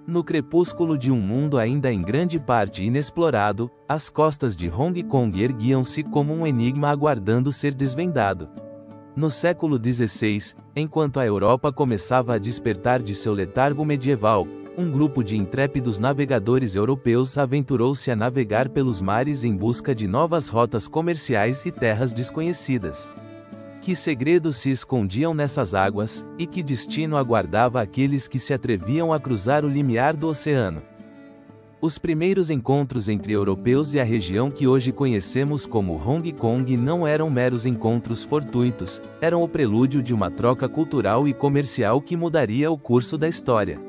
No crepúsculo de um mundo ainda em grande parte inexplorado, as costas de Hong Kong erguiam-se como um enigma aguardando ser desvendado. No século XVI, enquanto a Europa começava a despertar de seu letargo medieval, um grupo de intrépidos navegadores europeus aventurou-se a navegar pelos mares em busca de novas rotas comerciais e terras desconhecidas. Que segredos se escondiam nessas águas, e que destino aguardava aqueles que se atreviam a cruzar o limiar do oceano? Os primeiros encontros entre europeus e a região que hoje conhecemos como Hong Kong não eram meros encontros fortuitos, eram o prelúdio de uma troca cultural e comercial que mudaria o curso da história.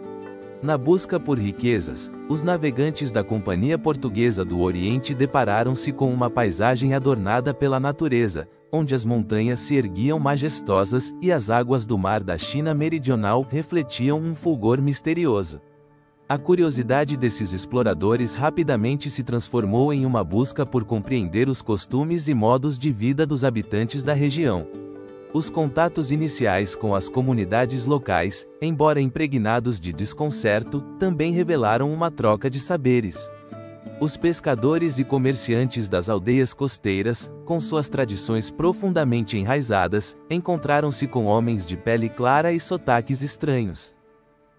Na busca por riquezas, os navegantes da Companhia Portuguesa do Oriente depararam-se com uma paisagem adornada pela natureza, onde as montanhas se erguiam majestosas e as águas do mar da China meridional refletiam um fulgor misterioso. A curiosidade desses exploradores rapidamente se transformou em uma busca por compreender os costumes e modos de vida dos habitantes da região. Os contatos iniciais com as comunidades locais, embora impregnados de desconcerto, também revelaram uma troca de saberes. Os pescadores e comerciantes das aldeias costeiras, com suas tradições profundamente enraizadas, encontraram-se com homens de pele clara e sotaques estranhos.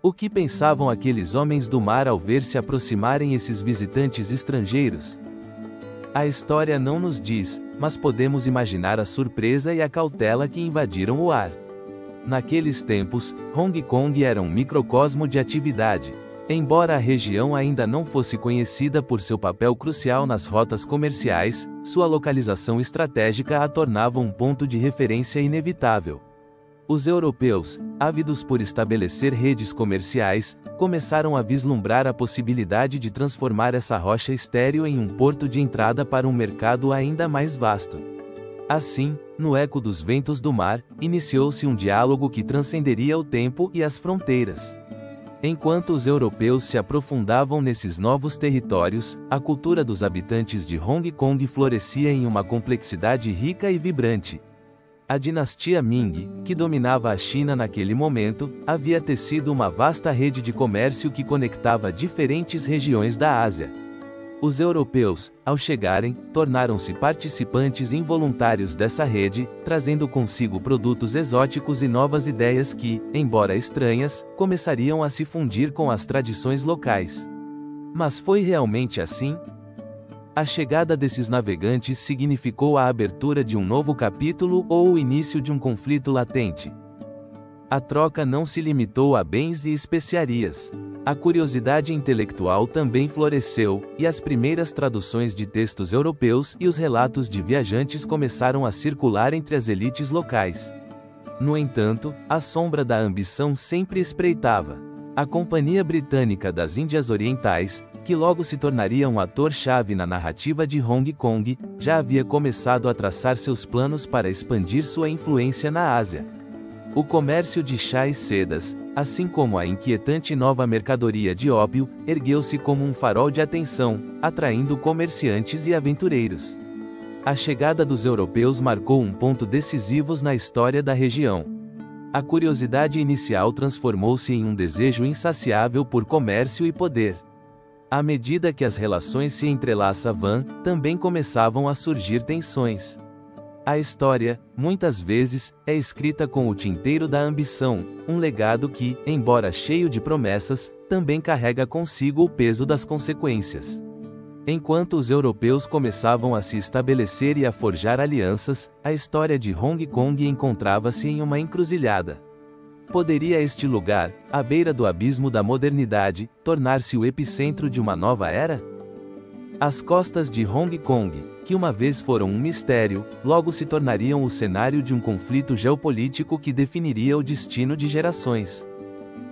O que pensavam aqueles homens do mar ao ver se aproximarem esses visitantes estrangeiros? A história não nos diz, mas podemos imaginar a surpresa e a cautela que invadiram o ar. Naqueles tempos, Hong Kong era um microcosmo de atividade. Embora a região ainda não fosse conhecida por seu papel crucial nas rotas comerciais, sua localização estratégica a tornava um ponto de referência inevitável. Os europeus, ávidos por estabelecer redes comerciais, começaram a vislumbrar a possibilidade de transformar essa rocha estéril em um porto de entrada para um mercado ainda mais vasto. Assim, no eco dos ventos do mar, iniciou-se um diálogo que transcenderia o tempo e as fronteiras. Enquanto os europeus se aprofundavam nesses novos territórios, a cultura dos habitantes de Hong Kong florescia em uma complexidade rica e vibrante. A dinastia Ming, que dominava a China naquele momento, havia tecido uma vasta rede de comércio que conectava diferentes regiões da Ásia. Os europeus, ao chegarem, tornaram-se participantes involuntários dessa rede, trazendo consigo produtos exóticos e novas ideias que, embora estranhas, começariam a se fundir com as tradições locais. Mas foi realmente assim? A chegada desses navegantes significou a abertura de um novo capítulo ou o início de um conflito latente. A troca não se limitou a bens e especiarias. A curiosidade intelectual também floresceu, e as primeiras traduções de textos europeus e os relatos de viajantes começaram a circular entre as elites locais. No entanto, a sombra da ambição sempre espreitava. A Companhia Britânica das Índias Orientais, que logo se tornaria um ator-chave na narrativa de Hong Kong, já havia começado a traçar seus planos para expandir sua influência na Ásia. O comércio de chá e sedas, assim como a inquietante nova mercadoria de ópio, ergueu-se como um farol de atenção, atraindo comerciantes e aventureiros. A chegada dos europeus marcou um ponto decisivo na história da região. A curiosidade inicial transformou-se em um desejo insaciável por comércio e poder. À medida que as relações se entrelaçavam, também começavam a surgir tensões. A história, muitas vezes, é escrita com o tinteiro da ambição, um legado que, embora cheio de promessas, também carrega consigo o peso das consequências. Enquanto os europeus começavam a se estabelecer e a forjar alianças, a história de Hong Kong encontrava-se em uma encruzilhada. Poderia este lugar, à beira do abismo da modernidade, tornar-se o epicentro de uma nova era? As costas de Hong Kong, que uma vez foram um mistério, logo se tornariam o cenário de um conflito geopolítico que definiria o destino de gerações.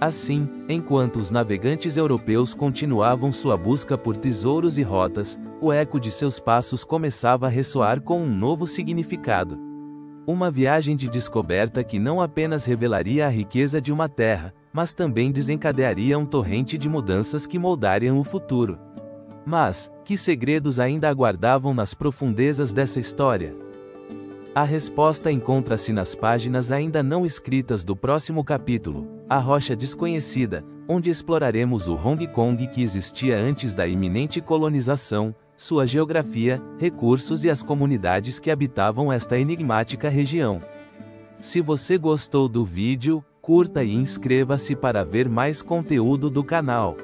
Assim, enquanto os navegantes europeus continuavam sua busca por tesouros e rotas, o eco de seus passos começava a ressoar com um novo significado. Uma viagem de descoberta que não apenas revelaria a riqueza de uma terra, mas também desencadearia um torrente de mudanças que moldariam o futuro. Mas, que segredos ainda aguardavam nas profundezas dessa história? A resposta encontra-se nas páginas ainda não escritas do próximo capítulo. a rocha desconhecida, onde exploraremos o Hong Kong que existia antes da iminente colonização, sua geografia, recursos e as comunidades que habitavam esta enigmática região. Se você gostou do vídeo, curta e inscreva-se para ver mais conteúdo do canal.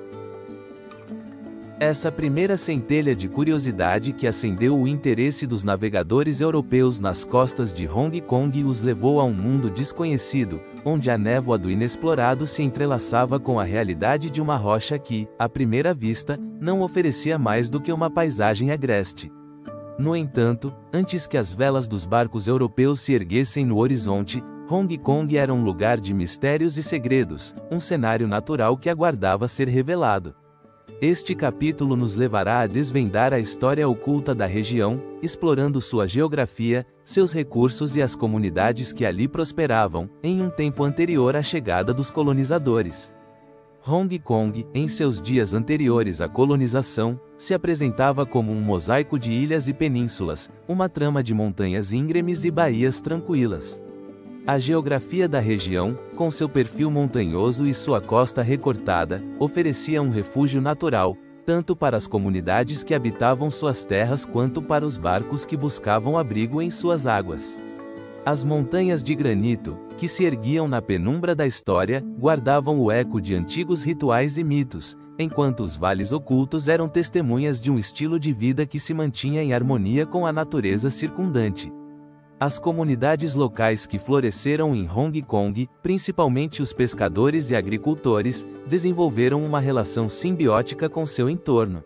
Essa primeira centelha de curiosidade que acendeu o interesse dos navegadores europeus nas costas de Hong Kong os levou a um mundo desconhecido, onde a névoa do inexplorado se entrelaçava com a realidade de uma rocha que, à primeira vista, não oferecia mais do que uma paisagem agreste. No entanto, antes que as velas dos barcos europeus se erguessem no horizonte, Hong Kong era um lugar de mistérios e segredos, um cenário natural que aguardava ser revelado. Este capítulo nos levará a desvendar a história oculta da região, explorando sua geografia, seus recursos e as comunidades que ali prosperavam, em um tempo anterior à chegada dos colonizadores. Hong Kong, em seus dias anteriores à colonização, se apresentava como um mosaico de ilhas e penínsulas, uma trama de montanhas íngremes e baías tranquilas. A geografia da região, com seu perfil montanhoso e sua costa recortada, oferecia um refúgio natural, tanto para as comunidades que habitavam suas terras quanto para os barcos que buscavam abrigo em suas águas. As montanhas de granito, que se erguiam na penumbra da história, guardavam o eco de antigos rituais e mitos, enquanto os vales ocultos eram testemunhas de um estilo de vida que se mantinha em harmonia com a natureza circundante. As comunidades locais que floresceram em Hong Kong, principalmente os pescadores e agricultores, desenvolveram uma relação simbiótica com seu entorno.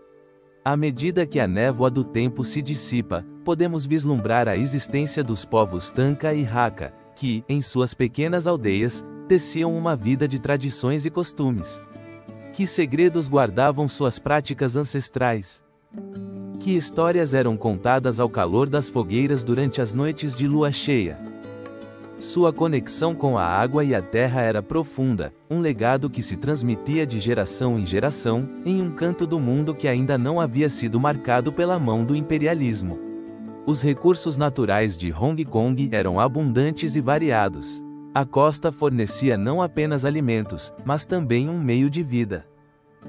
À medida que a névoa do tempo se dissipa, podemos vislumbrar a existência dos povos Tanka e Hakka, que, em suas pequenas aldeias, teciam uma vida de tradições e costumes. Que segredos guardavam suas práticas ancestrais? Que histórias eram contadas ao calor das fogueiras durante as noites de lua cheia? Sua conexão com a água e a terra era profunda, um legado que se transmitia de geração em geração, em um canto do mundo que ainda não havia sido marcado pela mão do imperialismo. Os recursos naturais de Hong Kong eram abundantes e variados. A costa fornecia não apenas alimentos, mas também um meio de vida.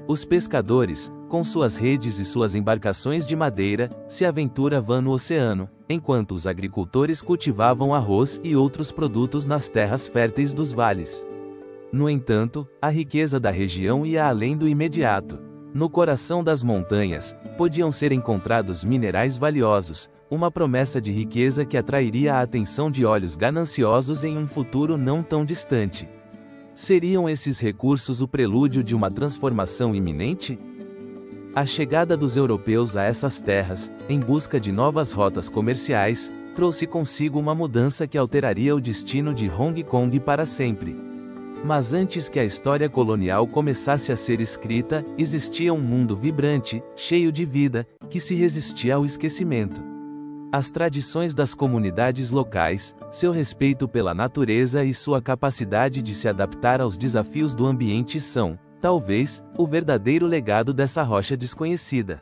Os pescadores, com suas redes e suas embarcações de madeira, se aventuravam no oceano, enquanto os agricultores cultivavam arroz e outros produtos nas terras férteis dos vales. No entanto, a riqueza da região ia além do imediato. No coração das montanhas, podiam ser encontrados minerais valiosos, uma promessa de riqueza que atrairia a atenção de olhos gananciosos em um futuro não tão distante. Seriam esses recursos o prelúdio de uma transformação iminente? A chegada dos europeus a essas terras, em busca de novas rotas comerciais, trouxe consigo uma mudança que alteraria o destino de Hong Kong para sempre. Mas antes que a história colonial começasse a ser escrita, existia um mundo vibrante, cheio de vida, que se resistia ao esquecimento. As tradições das comunidades locais, seu respeito pela natureza e sua capacidade de se adaptar aos desafios do ambiente são, talvez, o verdadeiro legado dessa rocha desconhecida.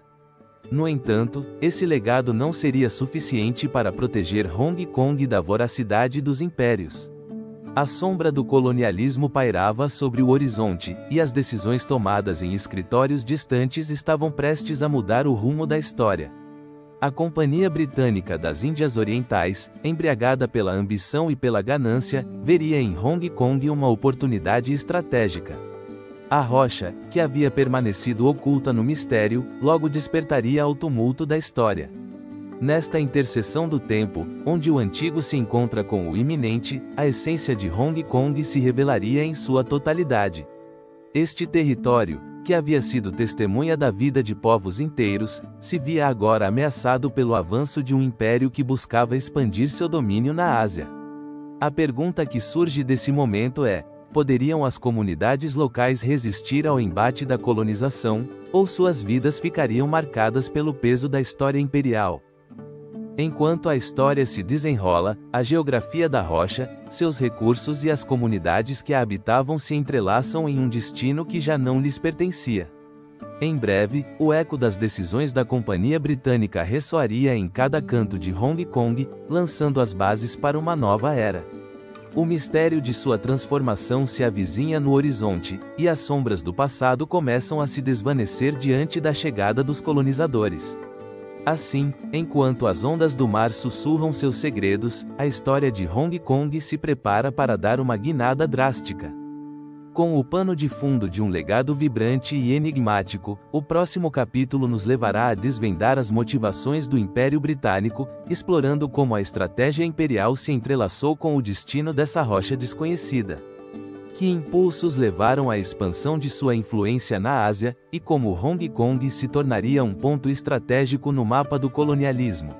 No entanto, esse legado não seria suficiente para proteger Hong Kong da voracidade dos impérios. A sombra do colonialismo pairava sobre o horizonte, e as decisões tomadas em escritórios distantes estavam prestes a mudar o rumo da história. A Companhia Britânica das Índias Orientais, embriagada pela ambição e pela ganância, veria em Hong Kong uma oportunidade estratégica. A rocha, que havia permanecido oculta no mistério, logo despertaria ao tumulto da história. Nesta interseção do tempo, onde o antigo se encontra com o iminente, a essência de Hong Kong se revelaria em sua totalidade. Este território, que havia sido testemunha da vida de povos inteiros, se via agora ameaçado pelo avanço de um império que buscava expandir seu domínio na Ásia. A pergunta que surge desse momento é: poderiam as comunidades locais resistir ao embate da colonização, ou suas vidas ficariam marcadas pelo peso da história imperial? Enquanto a história se desenrola, a geografia da rocha, seus recursos e as comunidades que a habitavam se entrelaçam em um destino que já não lhes pertencia. Em breve, o eco das decisões da Companhia Britânica ressoaria em cada canto de Hong Kong, lançando as bases para uma nova era. O mistério de sua transformação se avizinha no horizonte, e as sombras do passado começam a se desvanecer diante da chegada dos colonizadores. Assim, enquanto as ondas do mar sussurram seus segredos, a história de Hong Kong se prepara para dar uma guinada drástica. Com o pano de fundo de um legado vibrante e enigmático, o próximo capítulo nos levará a desvendar as motivações do Império Britânico, explorando como a estratégia imperial se entrelaçou com o destino dessa rocha desconhecida. Que impulsos levaram à expansão de sua influência na Ásia, e como Hong Kong se tornaria um ponto estratégico no mapa do colonialismo.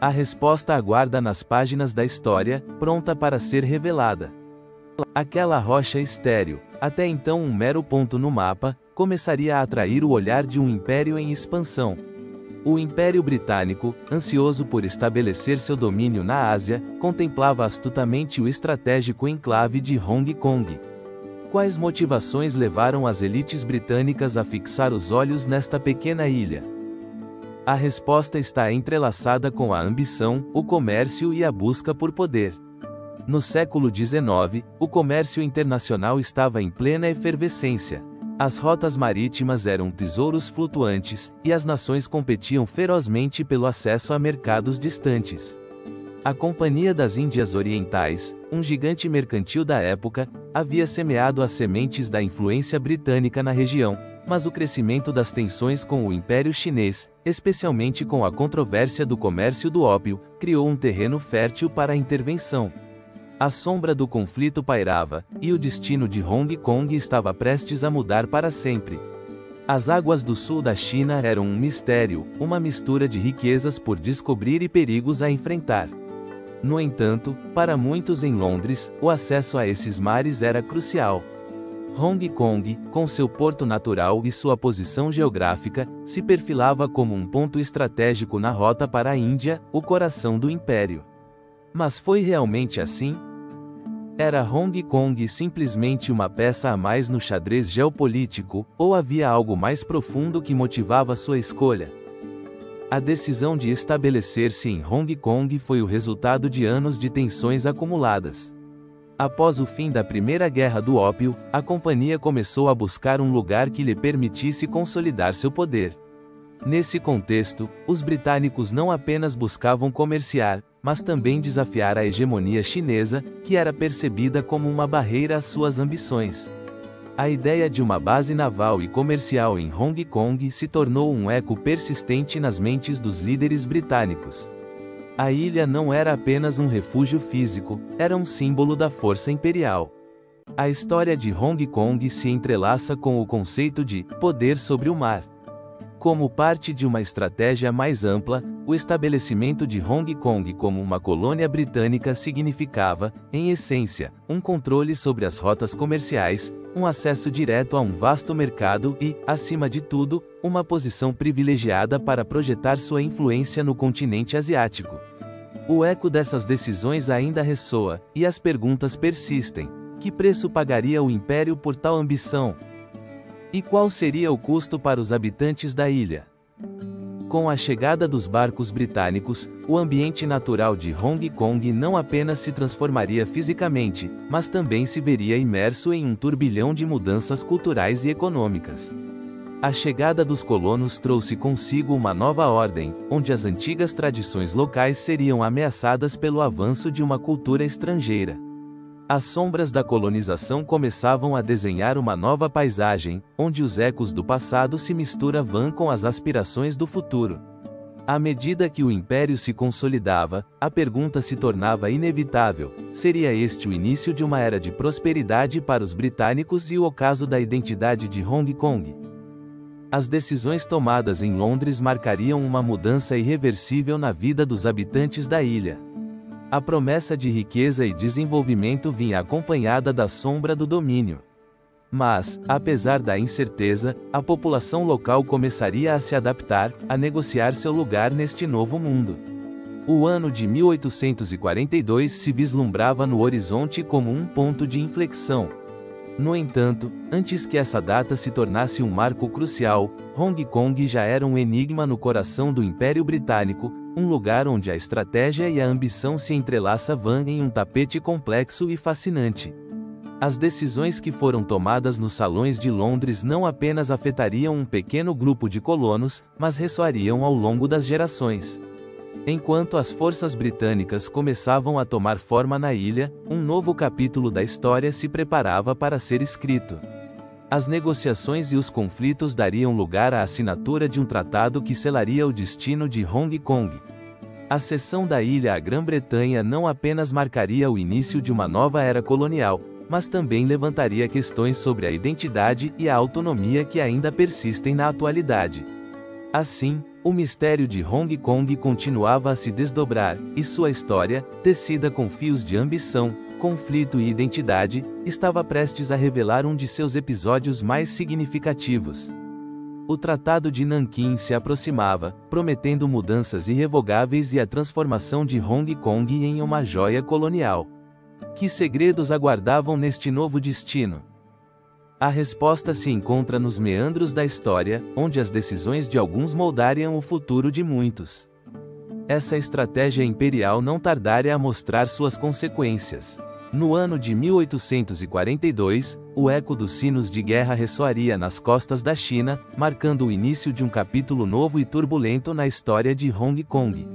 A resposta aguarda nas páginas da história, pronta para ser revelada. Aquela rocha estéril, até então um mero ponto no mapa, começaria a atrair o olhar de um império em expansão. O Império Britânico, ansioso por estabelecer seu domínio na Ásia, contemplava astutamente o estratégico enclave de Hong Kong. Quais motivações levaram as elites britânicas a fixar os olhos nesta pequena ilha? A resposta está entrelaçada com a ambição, o comércio e a busca por poder. No século XIX, o comércio internacional estava em plena efervescência. As rotas marítimas eram tesouros flutuantes, e as nações competiam ferozmente pelo acesso a mercados distantes. A Companhia das Índias Orientais, um gigante mercantil da época, havia semeado as sementes da influência britânica na região, mas o crescimento das tensões com o Império Chinês, especialmente com a controvérsia do comércio do ópio, criou um terreno fértil para a intervenção. A sombra do conflito pairava, e o destino de Hong Kong estava prestes a mudar para sempre. As águas do sul da China eram um mistério, uma mistura de riquezas por descobrir e perigos a enfrentar. No entanto, para muitos em Londres, o acesso a esses mares era crucial. Hong Kong, com seu porto natural e sua posição geográfica, se perfilava como um ponto estratégico na rota para a Índia, o coração do império. Mas foi realmente assim? Era Hong Kong simplesmente uma peça a mais no xadrez geopolítico, ou havia algo mais profundo que motivava sua escolha? A decisão de estabelecer-se em Hong Kong foi o resultado de anos de tensões acumuladas. Após o fim da Primeira Guerra do Ópio, a companhia começou a buscar um lugar que lhe permitisse consolidar seu poder. Nesse contexto, os britânicos não apenas buscavam comerciar, mas também desafiar a hegemonia chinesa, que era percebida como uma barreira às suas ambições. A ideia de uma base naval e comercial em Hong Kong se tornou um eco persistente nas mentes dos líderes britânicos. A ilha não era apenas um refúgio físico, era um símbolo da força imperial. A história de Hong Kong se entrelaça com o conceito de poder sobre o mar. Como parte de uma estratégia mais ampla, o estabelecimento de Hong Kong como uma colônia britânica significava, em essência, um controle sobre as rotas comerciais, um acesso direto a um vasto mercado e, acima de tudo, uma posição privilegiada para projetar sua influência no continente asiático. O eco dessas decisões ainda ressoa, e as perguntas persistem: que preço pagaria o império por tal ambição? E qual seria o custo para os habitantes da ilha? Com a chegada dos barcos britânicos, o ambiente natural de Hong Kong não apenas se transformaria fisicamente, mas também se veria imerso em um turbilhão de mudanças culturais e econômicas. A chegada dos colonos trouxe consigo uma nova ordem, onde as antigas tradições locais seriam ameaçadas pelo avanço de uma cultura estrangeira. As sombras da colonização começavam a desenhar uma nova paisagem, onde os ecos do passado se misturavam com as aspirações do futuro. À medida que o império se consolidava, a pergunta se tornava inevitável: seria este o início de uma era de prosperidade para os britânicos e o ocaso da identidade de Hong Kong? As decisões tomadas em Londres marcariam uma mudança irreversível na vida dos habitantes da ilha. A promessa de riqueza e desenvolvimento vinha acompanhada da sombra do domínio. Mas, apesar da incerteza, a população local começaria a se adaptar, a negociar seu lugar neste novo mundo. O ano de 1842 se vislumbrava no horizonte como um ponto de inflexão. No entanto, antes que essa data se tornasse um marco crucial, Hong Kong já era um enigma no coração do Império Britânico, um lugar onde a estratégia e a ambição se entrelaçam em um tapete complexo e fascinante. As decisões que foram tomadas nos salões de Londres não apenas afetariam um pequeno grupo de colonos, mas ressoariam ao longo das gerações. Enquanto as forças britânicas começavam a tomar forma na ilha, um novo capítulo da história se preparava para ser escrito. As negociações e os conflitos dariam lugar à assinatura de um tratado que selaria o destino de Hong Kong. A cessão da ilha à Grã-Bretanha não apenas marcaria o início de uma nova era colonial, mas também levantaria questões sobre a identidade e a autonomia que ainda persistem na atualidade. Assim, o mistério de Hong Kong continuava a se desdobrar, e sua história, tecida com fios de ambição, conflito e identidade, estava prestes a revelar um de seus episódios mais significativos. O Tratado de Nanquim se aproximava, prometendo mudanças irrevogáveis e a transformação de Hong Kong em uma joia colonial. Que segredos aguardavam neste novo destino? A resposta se encontra nos meandros da história, onde as decisões de alguns moldariam o futuro de muitos. Essa estratégia imperial não tardaria a mostrar suas consequências. No ano de 1842, o eco dos sinos de guerra ressoaria nas costas da China, marcando o início de um capítulo novo e turbulento na história de Hong Kong.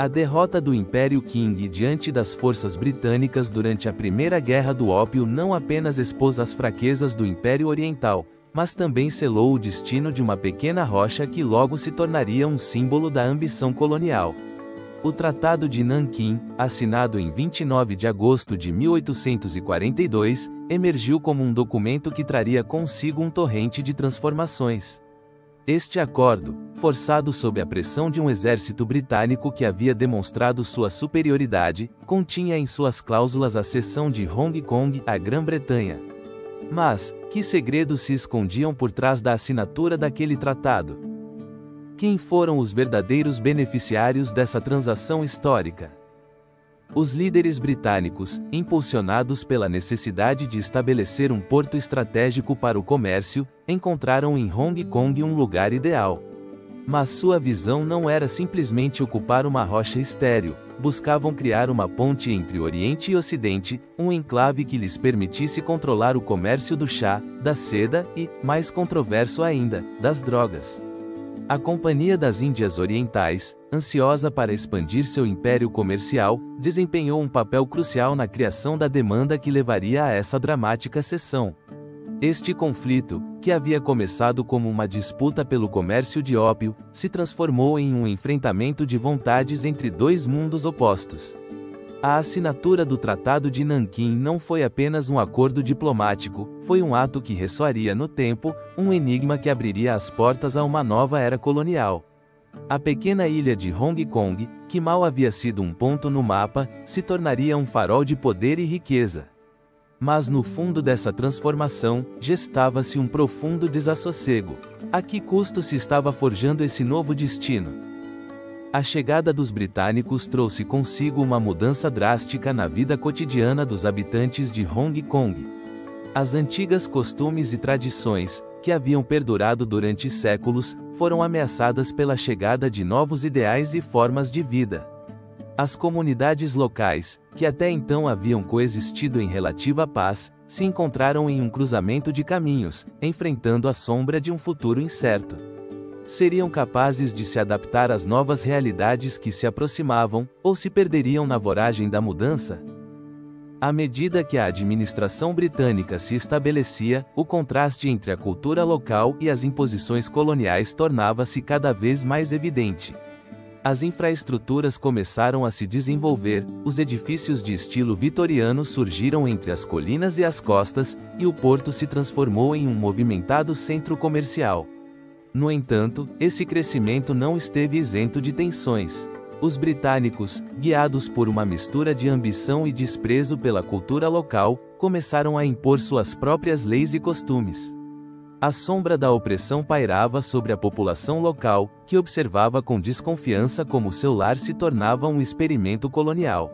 A derrota do Império Qing diante das forças britânicas durante a Primeira Guerra do Ópio não apenas expôs as fraquezas do Império Oriental, mas também selou o destino de uma pequena rocha que logo se tornaria um símbolo da ambição colonial. O Tratado de Nanquim, assinado em 29 de agosto de 1842, emergiu como um documento que traria consigo um torrente de transformações. Este acordo, forçado sob a pressão de um exército britânico que havia demonstrado sua superioridade, continha em suas cláusulas a cessão de Hong Kong à Grã-Bretanha. Mas, que segredos se escondiam por trás da assinatura daquele tratado? Quem foram os verdadeiros beneficiários dessa transação histórica? Os líderes britânicos, impulsionados pela necessidade de estabelecer um porto estratégico para o comércio, encontraram em Hong Kong um lugar ideal. Mas sua visão não era simplesmente ocupar uma rocha estéril, buscavam criar uma ponte entre Oriente e Ocidente, um enclave que lhes permitisse controlar o comércio do chá, da seda e, mais controverso ainda, das drogas. A Companhia das Índias Orientais, ansiosa para expandir seu império comercial, desempenhou um papel crucial na criação da demanda que levaria a essa dramática cessão. Este conflito, que havia começado como uma disputa pelo comércio de ópio, se transformou em um enfrentamento de vontades entre dois mundos opostos. A assinatura do Tratado de Nanquim não foi apenas um acordo diplomático, foi um ato que ressoaria no tempo, um enigma que abriria as portas a uma nova era colonial. A pequena ilha de Hong Kong, que mal havia sido um ponto no mapa, se tornaria um farol de poder e riqueza. Mas no fundo dessa transformação, gestava-se um profundo desassossego. A que custo se estava forjando esse novo destino? A chegada dos britânicos trouxe consigo uma mudança drástica na vida cotidiana dos habitantes de Hong Kong. As antigas costumes e tradições, que haviam perdurado durante séculos, foram ameaçadas pela chegada de novos ideais e formas de vida. As comunidades locais, que até então haviam coexistido em relativa paz, se encontraram em um cruzamento de caminhos, enfrentando a sombra de um futuro incerto. Seriam capazes de se adaptar às novas realidades que se aproximavam, ou se perderiam na voragem da mudança? À medida que a administração britânica se estabelecia, o contraste entre a cultura local e as imposições coloniais tornava-se cada vez mais evidente. As infraestruturas começaram a se desenvolver, os edifícios de estilo vitoriano surgiram entre as colinas e as costas, e o porto se transformou em um movimentado centro comercial. No entanto, esse crescimento não esteve isento de tensões. Os britânicos, guiados por uma mistura de ambição e desprezo pela cultura local, começaram a impor suas próprias leis e costumes. A sombra da opressão pairava sobre a população local, que observava com desconfiança como seu lar se tornava um experimento colonial.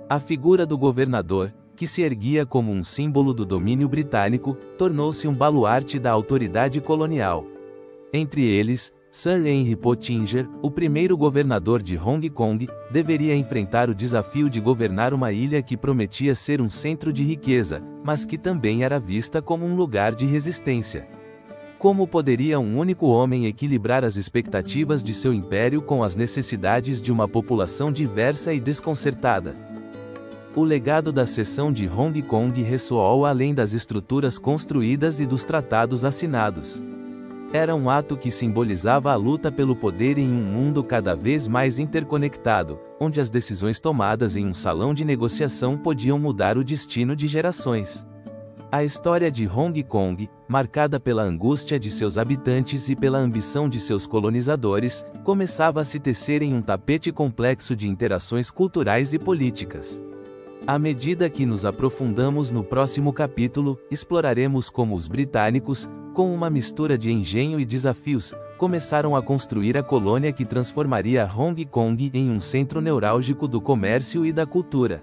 A figura do governador, que se erguia como um símbolo do domínio britânico, tornou-se um baluarte da autoridade colonial. Entre eles, Sir Henry Pottinger, o primeiro governador de Hong Kong, deveria enfrentar o desafio de governar uma ilha que prometia ser um centro de riqueza, mas que também era vista como um lugar de resistência. Como poderia um único homem equilibrar as expectativas de seu império com as necessidades de uma população diversa e desconcertada? O legado da cessão de Hong Kong ressoou além das estruturas construídas e dos tratados assinados. Era um ato que simbolizava a luta pelo poder em um mundo cada vez mais interconectado, onde as decisões tomadas em um salão de negociação podiam mudar o destino de gerações. A história de Hong Kong, marcada pela angústia de seus habitantes e pela ambição de seus colonizadores, começava a se tecer em um tapete complexo de interações culturais e políticas. À medida que nos aprofundamos no próximo capítulo, exploraremos como os britânicos, com uma mistura de engenho e desafios, começaram a construir a colônia que transformaria Hong Kong em um centro neurálgico do comércio e da cultura.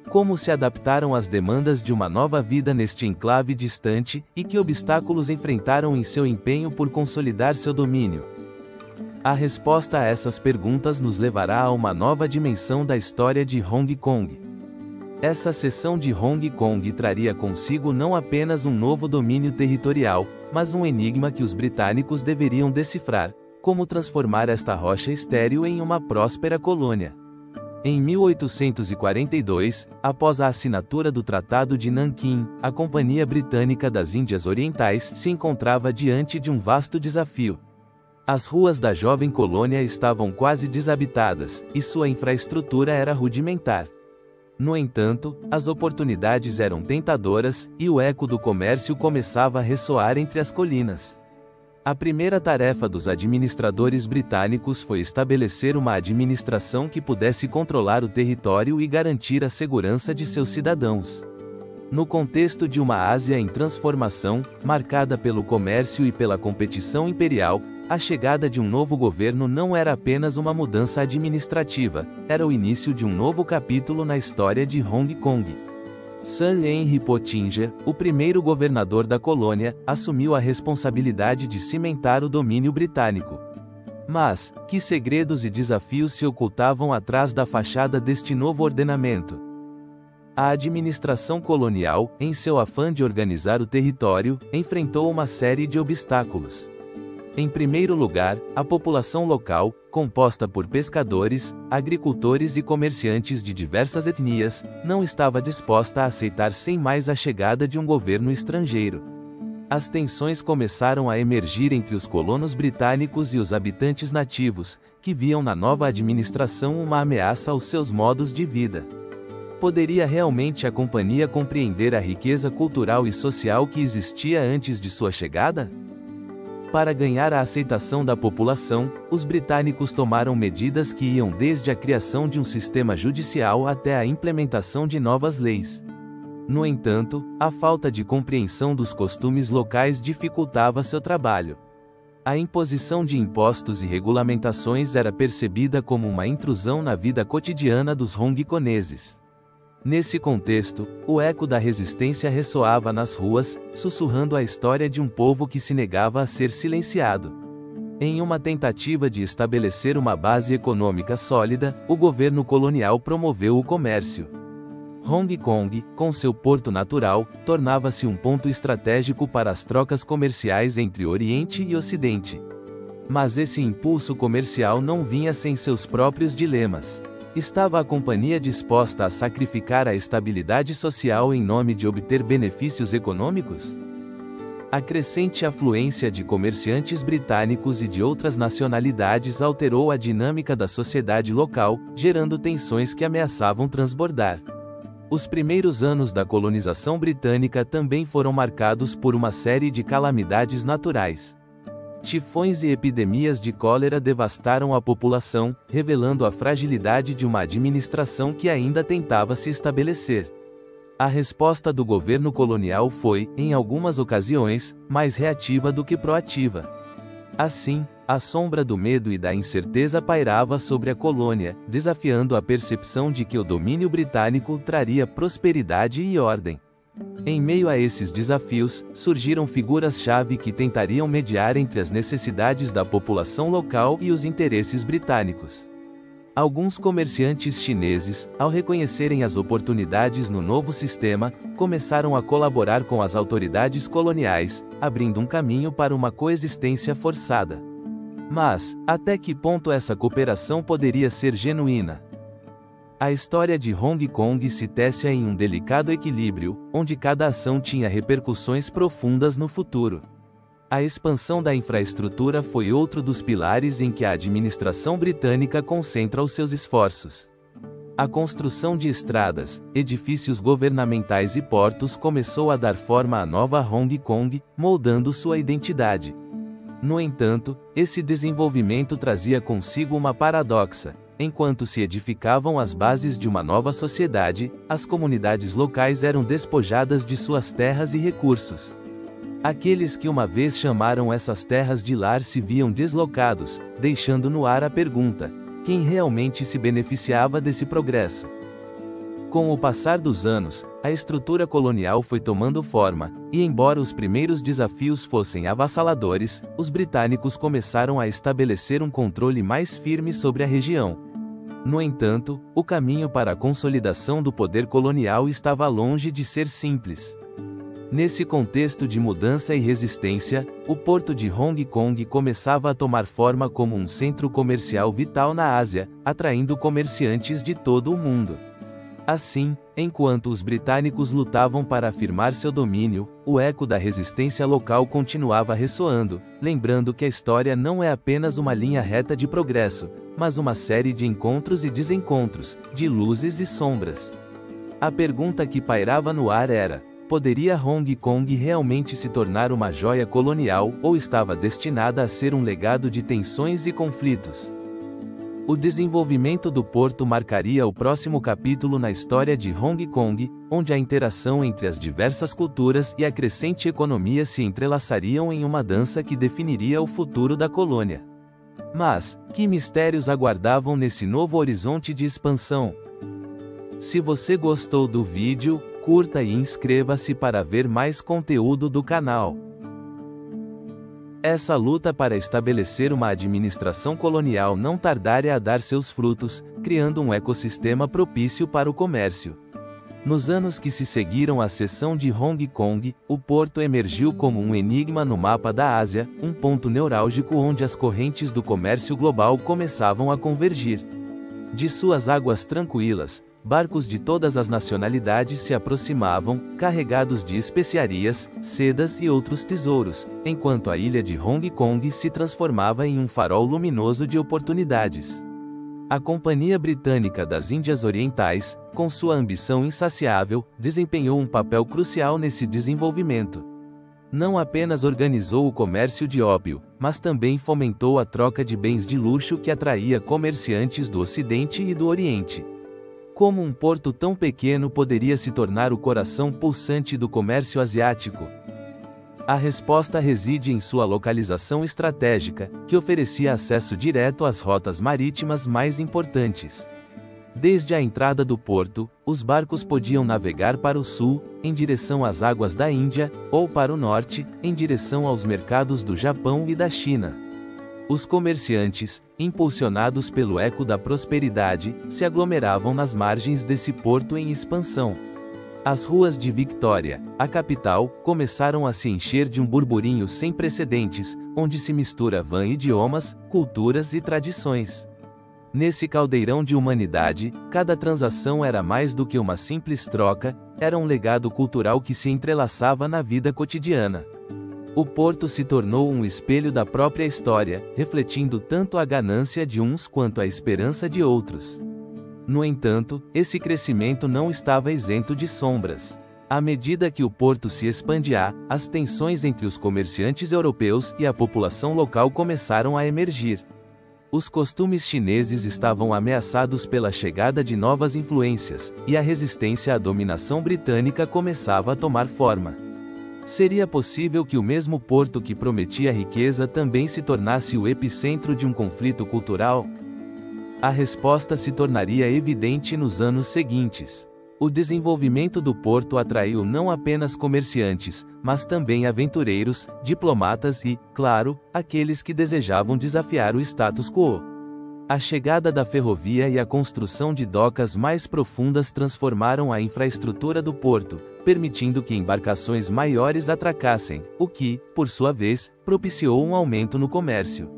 Como se adaptaram às demandas de uma nova vida neste enclave distante, e que obstáculos enfrentaram em seu empenho por consolidar seu domínio? A resposta a essas perguntas nos levará a uma nova dimensão da história de Hong Kong. Essa cessão de Hong Kong traria consigo não apenas um novo domínio territorial, mas um enigma que os britânicos deveriam decifrar: como transformar esta rocha estéril em uma próspera colônia. Em 1842, após a assinatura do Tratado de Nanquim, a Companhia Britânica das Índias Orientais se encontrava diante de um vasto desafio. As ruas da jovem colônia estavam quase desabitadas, e sua infraestrutura era rudimentar. No entanto, as oportunidades eram tentadoras, e o eco do comércio começava a ressoar entre as colinas. A primeira tarefa dos administradores britânicos foi estabelecer uma administração que pudesse controlar o território e garantir a segurança de seus cidadãos. No contexto de uma Ásia em transformação, marcada pelo comércio e pela competição imperial, a chegada de um novo governo não era apenas uma mudança administrativa, era o início de um novo capítulo na história de Hong Kong. Sir Henry Pottinger, o primeiro governador da colônia, assumiu a responsabilidade de cimentar o domínio britânico. Mas, que segredos e desafios se ocultavam atrás da fachada deste novo ordenamento? A administração colonial, em seu afã de organizar o território, enfrentou uma série de obstáculos. Em primeiro lugar, a população local, composta por pescadores, agricultores e comerciantes de diversas etnias, não estava disposta a aceitar sem mais a chegada de um governo estrangeiro. As tensões começaram a emergir entre os colonos britânicos e os habitantes nativos, que viam na nova administração uma ameaça aos seus modos de vida. Poderia realmente a companhia compreender a riqueza cultural e social que existia antes de sua chegada? Para ganhar a aceitação da população, os britânicos tomaram medidas que iam desde a criação de um sistema judicial até a implementação de novas leis. No entanto, a falta de compreensão dos costumes locais dificultava seu trabalho. A imposição de impostos e regulamentações era percebida como uma intrusão na vida cotidiana dos hongkoneses. Nesse contexto, o eco da resistência ressoava nas ruas, sussurrando a história de um povo que se negava a ser silenciado. Em uma tentativa de estabelecer uma base econômica sólida, o governo colonial promoveu o comércio. Hong Kong, com seu porto natural, tornava-se um ponto estratégico para as trocas comerciais entre Oriente e Ocidente. Mas esse impulso comercial não vinha sem seus próprios dilemas. Estava a companhia disposta a sacrificar a estabilidade social em nome de obter benefícios econômicos? A crescente afluência de comerciantes britânicos e de outras nacionalidades alterou a dinâmica da sociedade local, gerando tensões que ameaçavam transbordar. Os primeiros anos da colonização britânica também foram marcados por uma série de calamidades naturais. Tifões e epidemias de cólera devastaram a população, revelando a fragilidade de uma administração que ainda tentava se estabelecer. A resposta do governo colonial foi, em algumas ocasiões, mais reativa do que proativa. Assim, a sombra do medo e da incerteza pairava sobre a colônia, desafiando a percepção de que o domínio britânico traria prosperidade e ordem. Em meio a esses desafios, surgiram figuras-chave que tentariam mediar entre as necessidades da população local e os interesses britânicos. Alguns comerciantes chineses, ao reconhecerem as oportunidades no novo sistema, começaram a colaborar com as autoridades coloniais, abrindo um caminho para uma coexistência forçada. Mas, até que ponto essa cooperação poderia ser genuína? A história de Hong Kong se tece em um delicado equilíbrio, onde cada ação tinha repercussões profundas no futuro. A expansão da infraestrutura foi outro dos pilares em que a administração britânica concentra os seus esforços. A construção de estradas, edifícios governamentais e portos começou a dar forma à nova Hong Kong, moldando sua identidade. No entanto, esse desenvolvimento trazia consigo uma paradoxa. Enquanto se edificavam as bases de uma nova sociedade, as comunidades locais eram despojadas de suas terras e recursos. Aqueles que uma vez chamaram essas terras de lar se viam deslocados, deixando no ar a pergunta: quem realmente se beneficiava desse progresso? Com o passar dos anos, a estrutura colonial foi tomando forma, e embora os primeiros desafios fossem avassaladores, os britânicos começaram a estabelecer um controle mais firme sobre a região. No entanto, o caminho para a consolidação do poder colonial estava longe de ser simples. Nesse contexto de mudança e resistência, o porto de Hong Kong começava a tomar forma como um centro comercial vital na Ásia, atraindo comerciantes de todo o mundo. Assim, enquanto os britânicos lutavam para afirmar seu domínio, o eco da resistência local continuava ressoando, lembrando que a história não é apenas uma linha reta de progresso, mas uma série de encontros e desencontros, de luzes e sombras. A pergunta que pairava no ar era: poderia Hong Kong realmente se tornar uma joia colonial, ou estava destinada a ser um legado de tensões e conflitos? O desenvolvimento do porto marcaria o próximo capítulo na história de Hong Kong, onde a interação entre as diversas culturas e a crescente economia se entrelaçariam em uma dança que definiria o futuro da colônia. Mas, que mistérios aguardavam nesse novo horizonte de expansão? Se você gostou do vídeo, curta e inscreva-se para ver mais conteúdo do canal. Essa luta para estabelecer uma administração colonial não tardaria a dar seus frutos, criando um ecossistema propício para o comércio. Nos anos que se seguiram à cessão de Hong Kong, o porto emergiu como um enigma no mapa da Ásia, um ponto neurálgico onde as correntes do comércio global começavam a convergir. De suas águas tranquilas, barcos de todas as nacionalidades se aproximavam, carregados de especiarias, sedas e outros tesouros, enquanto a ilha de Hong Kong se transformava em um farol luminoso de oportunidades. A Companhia Britânica das Índias Orientais, com sua ambição insaciável, desempenhou um papel crucial nesse desenvolvimento. Não apenas organizou o comércio de ópio, mas também fomentou a troca de bens de luxo que atraía comerciantes do Ocidente e do Oriente. Como um porto tão pequeno poderia se tornar o coração pulsante do comércio asiático? A resposta reside em sua localização estratégica, que oferecia acesso direto às rotas marítimas mais importantes. Desde a entrada do porto, os barcos podiam navegar para o sul, em direção às águas da Índia, ou para o norte, em direção aos mercados do Japão e da China. Os comerciantes, impulsionados pelo eco da prosperidade, se aglomeravam nas margens desse porto em expansão. As ruas de Victoria, a capital, começaram a se encher de um burburinho sem precedentes, onde se misturavam idiomas, culturas e tradições. Nesse caldeirão de humanidade, cada transação era mais do que uma simples troca, era um legado cultural que se entrelaçava na vida cotidiana. O porto se tornou um espelho da própria história, refletindo tanto a ganância de uns quanto a esperança de outros. No entanto, esse crescimento não estava isento de sombras. À medida que o porto se expandia, as tensões entre os comerciantes europeus e a população local começaram a emergir. Os costumes chineses estavam ameaçados pela chegada de novas influências, e a resistência à dominação britânica começava a tomar forma. Seria possível que o mesmo porto que prometia riqueza também se tornasse o epicentro de um conflito cultural? A resposta se tornaria evidente nos anos seguintes. O desenvolvimento do porto atraiu não apenas comerciantes, mas também aventureiros, diplomatas e, claro, aqueles que desejavam desafiar o status quo. A chegada da ferrovia e a construção de docas mais profundas transformaram a infraestrutura do porto, permitindo que embarcações maiores atracassem, o que, por sua vez, propiciou um aumento no comércio.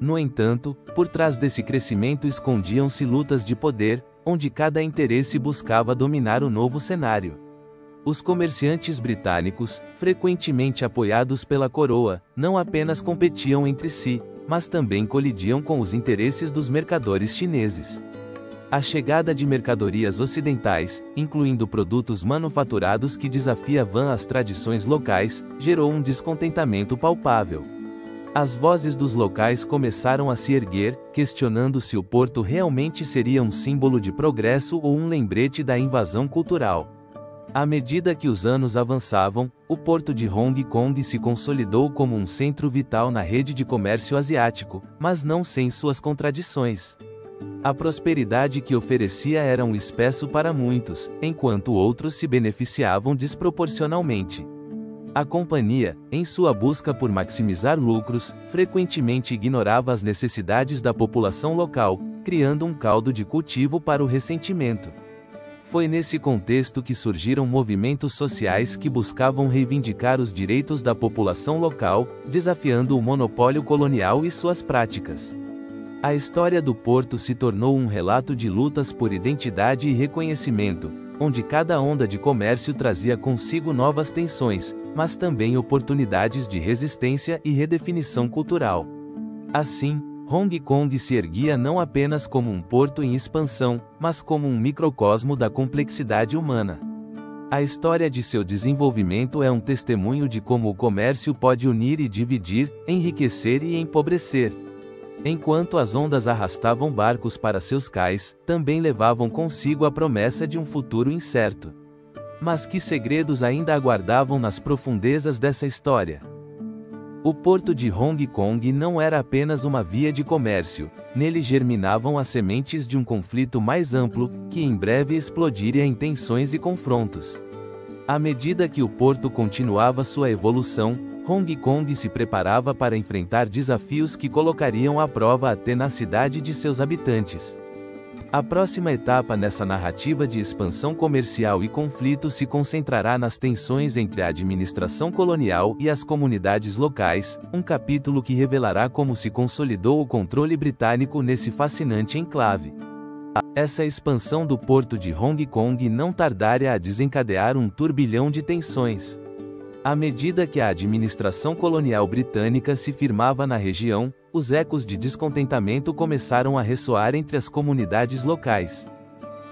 No entanto, por trás desse crescimento escondiam-se lutas de poder, onde cada interesse buscava dominar o novo cenário. Os comerciantes britânicos, frequentemente apoiados pela coroa, não apenas competiam entre si, mas também colidiam com os interesses dos mercadores chineses. A chegada de mercadorias ocidentais, incluindo produtos manufaturados que desafiavam as tradições locais, gerou um descontentamento palpável. As vozes dos locais começaram a se erguer, questionando se o porto realmente seria um símbolo de progresso ou um lembrete da invasão cultural. À medida que os anos avançavam, o porto de Hong Kong se consolidou como um centro vital na rede de comércio asiático, mas não sem suas contradições. A prosperidade que oferecia era um espesso para muitos, enquanto outros se beneficiavam desproporcionalmente. A companhia, em sua busca por maximizar lucros, frequentemente ignorava as necessidades da população local, criando um caldo de cultivo para o ressentimento. Foi nesse contexto que surgiram movimentos sociais que buscavam reivindicar os direitos da população local, desafiando o monopólio colonial e suas práticas. A história do porto se tornou um relato de lutas por identidade e reconhecimento, onde cada onda de comércio trazia consigo novas tensões, mas também oportunidades de resistência e redefinição cultural. Assim, Hong Kong se erguia não apenas como um porto em expansão, mas como um microcosmo da complexidade humana. A história de seu desenvolvimento é um testemunho de como o comércio pode unir e dividir, enriquecer e empobrecer. Enquanto as ondas arrastavam barcos para seus cais, também levavam consigo a promessa de um futuro incerto. Mas que segredos ainda aguardavam nas profundezas dessa história? O porto de Hong Kong não era apenas uma via de comércio, nele germinavam as sementes de um conflito mais amplo, que em breve explodiria em tensões e confrontos. À medida que o porto continuava sua evolução, Hong Kong se preparava para enfrentar desafios que colocariam à prova a tenacidade de seus habitantes. A próxima etapa nessa narrativa de expansão comercial e conflito se concentrará nas tensões entre a administração colonial e as comunidades locais, um capítulo que revelará como se consolidou o controle britânico nesse fascinante enclave. Essa expansão do porto de Hong Kong não tardaria a desencadear um turbilhão de tensões. À medida que a administração colonial britânica se firmava na região, os ecos de descontentamento começaram a ressoar entre as comunidades locais.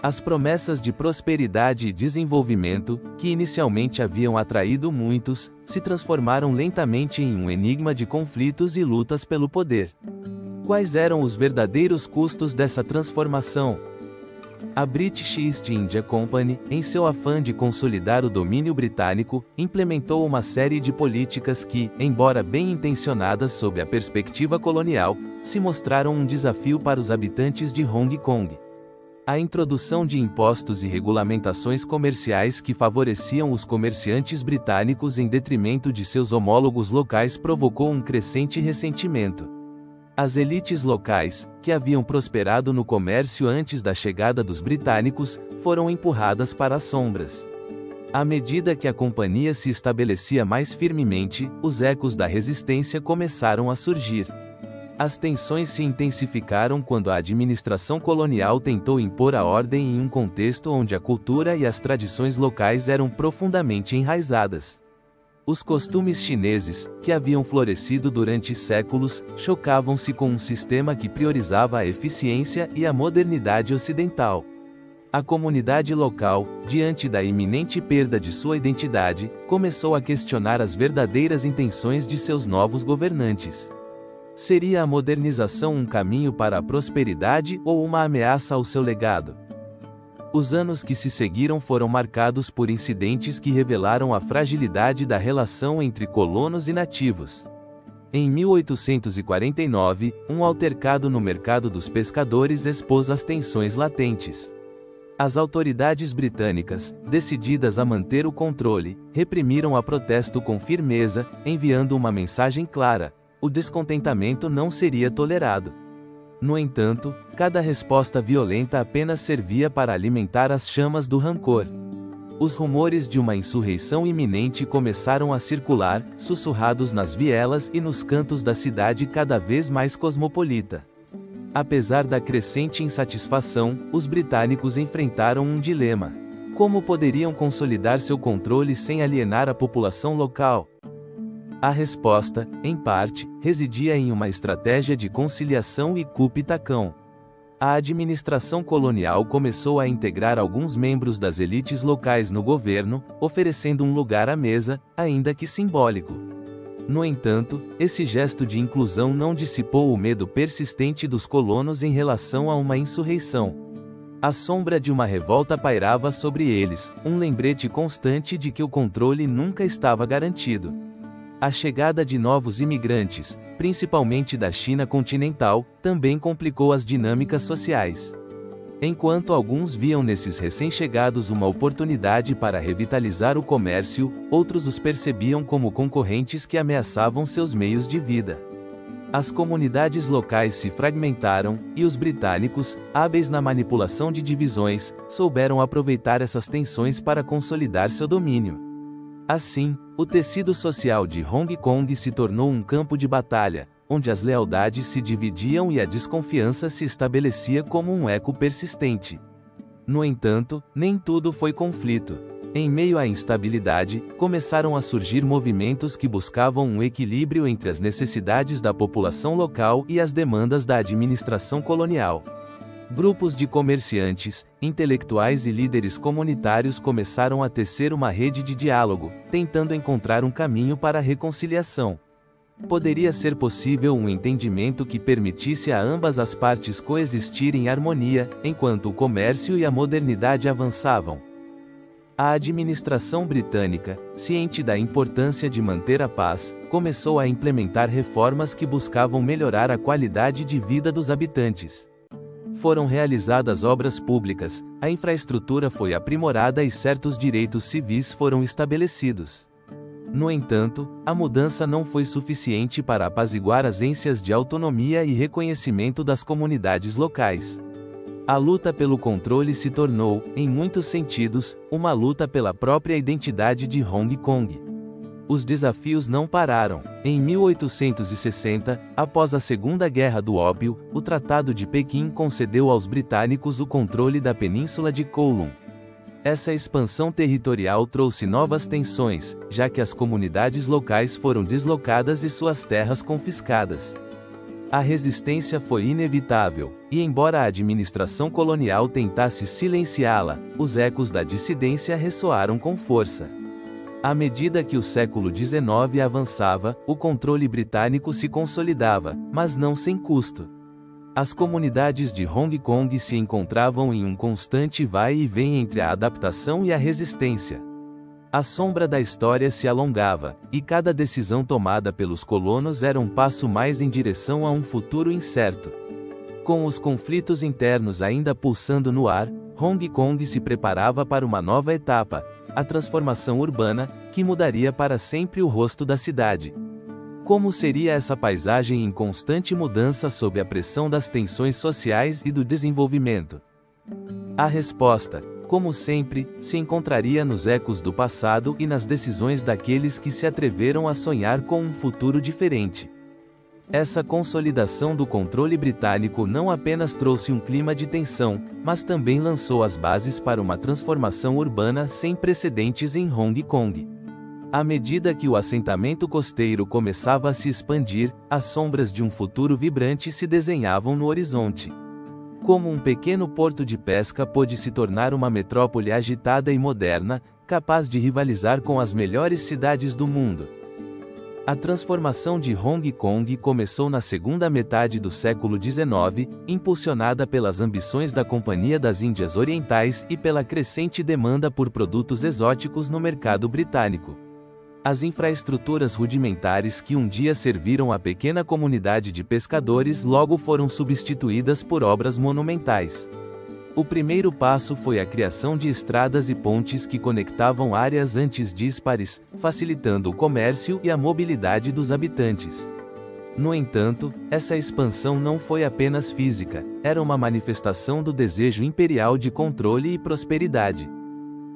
As promessas de prosperidade e desenvolvimento, que inicialmente haviam atraído muitos, se transformaram lentamente em um enigma de conflitos e lutas pelo poder. Quais eram os verdadeiros custos dessa transformação? A British East India Company, em seu afã de consolidar o domínio britânico, implementou uma série de políticas que, embora bem intencionadas sob a perspectiva colonial, se mostraram um desafio para os habitantes de Hong Kong. A introdução de impostos e regulamentações comerciais que favoreciam os comerciantes britânicos em detrimento de seus homólogos locais provocou um crescente ressentimento. As elites locais, que haviam prosperado no comércio antes da chegada dos britânicos, foram empurradas para as sombras. À medida que a companhia se estabelecia mais firmemente, os ecos da resistência começaram a surgir. As tensões se intensificaram quando a administração colonial tentou impor a ordem em um contexto onde a cultura e as tradições locais eram profundamente enraizadas. Os costumes chineses, que haviam florescido durante séculos, chocavam-se com um sistema que priorizava a eficiência e a modernidade ocidental. A comunidade local, diante da iminente perda de sua identidade, começou a questionar as verdadeiras intenções de seus novos governantes. Seria a modernização um caminho para a prosperidade ou uma ameaça ao seu legado? Os anos que se seguiram foram marcados por incidentes que revelaram a fragilidade da relação entre colonos e nativos. Em 1849, um altercado no mercado dos pescadores expôs as tensões latentes. As autoridades britânicas, decididas a manter o controle, reprimiram a protesto com firmeza, enviando uma mensagem clara: o descontentamento não seria tolerado. No entanto, cada resposta violenta apenas servia para alimentar as chamas do rancor. Os rumores de uma insurreição iminente começaram a circular, sussurrados nas vielas e nos cantos da cidade cada vez mais cosmopolita. Apesar da crescente insatisfação, os britânicos enfrentaram um dilema. Como poderiam consolidar seu controle sem alienar a população local? A resposta, em parte, residia em uma estratégia de conciliação e coup-de-état. A administração colonial começou a integrar alguns membros das elites locais no governo, oferecendo um lugar à mesa, ainda que simbólico. No entanto, esse gesto de inclusão não dissipou o medo persistente dos colonos em relação a uma insurreição. A sombra de uma revolta pairava sobre eles, um lembrete constante de que o controle nunca estava garantido. A chegada de novos imigrantes, principalmente da China continental, também complicou as dinâmicas sociais. Enquanto alguns viam nesses recém-chegados uma oportunidade para revitalizar o comércio, outros os percebiam como concorrentes que ameaçavam seus meios de vida. As comunidades locais se fragmentaram, e os britânicos, hábeis na manipulação de divisões, souberam aproveitar essas tensões para consolidar seu domínio. Assim, o tecido social de Hong Kong se tornou um campo de batalha, onde as lealdades se dividiam e a desconfiança se estabelecia como um eco persistente. No entanto, nem tudo foi conflito. Em meio à instabilidade, começaram a surgir movimentos que buscavam um equilíbrio entre as necessidades da população local e as demandas da administração colonial. Grupos de comerciantes, intelectuais e líderes comunitários começaram a tecer uma rede de diálogo, tentando encontrar um caminho para a reconciliação. Poderia ser possível um entendimento que permitisse a ambas as partes coexistir em harmonia, enquanto o comércio e a modernidade avançavam. A administração britânica, ciente da importância de manter a paz, começou a implementar reformas que buscavam melhorar a qualidade de vida dos habitantes. Foram realizadas obras públicas, a infraestrutura foi aprimorada e certos direitos civis foram estabelecidos. No entanto, a mudança não foi suficiente para apaziguar as ânsias de autonomia e reconhecimento das comunidades locais. A luta pelo controle se tornou, em muitos sentidos, uma luta pela própria identidade de Hong Kong. Os desafios não pararam. Em 1860, após a Segunda Guerra do Ópio, o Tratado de Pequim concedeu aos britânicos o controle da península de Kowloon. Essa expansão territorial trouxe novas tensões, já que as comunidades locais foram deslocadas e suas terras confiscadas. A resistência foi inevitável, e embora a administração colonial tentasse silenciá-la, os ecos da dissidência ressoaram com força. À medida que o século XIX avançava, o controle britânico se consolidava, mas não sem custo. As comunidades de Hong Kong se encontravam em um constante vai e vem entre a adaptação e a resistência. A sombra da história se alongava, e cada decisão tomada pelos colonos era um passo mais em direção a um futuro incerto. Com os conflitos internos ainda pulsando no ar, Hong Kong se preparava para uma nova etapa, a transformação urbana, que mudaria para sempre o rosto da cidade. Como seria essa paisagem em constante mudança sob a pressão das tensões sociais e do desenvolvimento? A resposta, como sempre, se encontraria nos ecos do passado e nas decisões daqueles que se atreveram a sonhar com um futuro diferente. Essa consolidação do controle britânico não apenas trouxe um clima de tensão, mas também lançou as bases para uma transformação urbana sem precedentes em Hong Kong. À medida que o assentamento costeiro começava a se expandir, as sombras de um futuro vibrante se desenhavam no horizonte. Como um pequeno porto de pesca pôde se tornar uma metrópole agitada e moderna, capaz de rivalizar com as melhores cidades do mundo. A transformação de Hong Kong começou na segunda metade do século XIX, impulsionada pelas ambições da Companhia das Índias Orientais e pela crescente demanda por produtos exóticos no mercado britânico. As infraestruturas rudimentares que um dia serviram a pequena comunidade de pescadores logo foram substituídas por obras monumentais. O primeiro passo foi a criação de estradas e pontes que conectavam áreas antes díspares, facilitando o comércio e a mobilidade dos habitantes. No entanto, essa expansão não foi apenas física, era uma manifestação do desejo imperial de controle e prosperidade.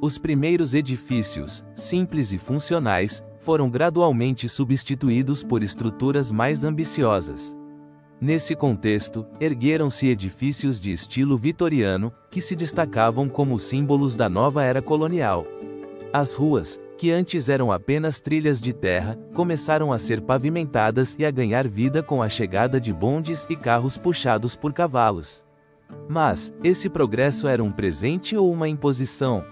Os primeiros edifícios, simples e funcionais, foram gradualmente substituídos por estruturas mais ambiciosas. Nesse contexto, ergueram-se edifícios de estilo vitoriano, que se destacavam como símbolos da nova era colonial. As ruas, que antes eram apenas trilhas de terra, começaram a ser pavimentadas e a ganhar vida com a chegada de bondes e carros puxados por cavalos. Mas, esse progresso era um presente ou uma imposição?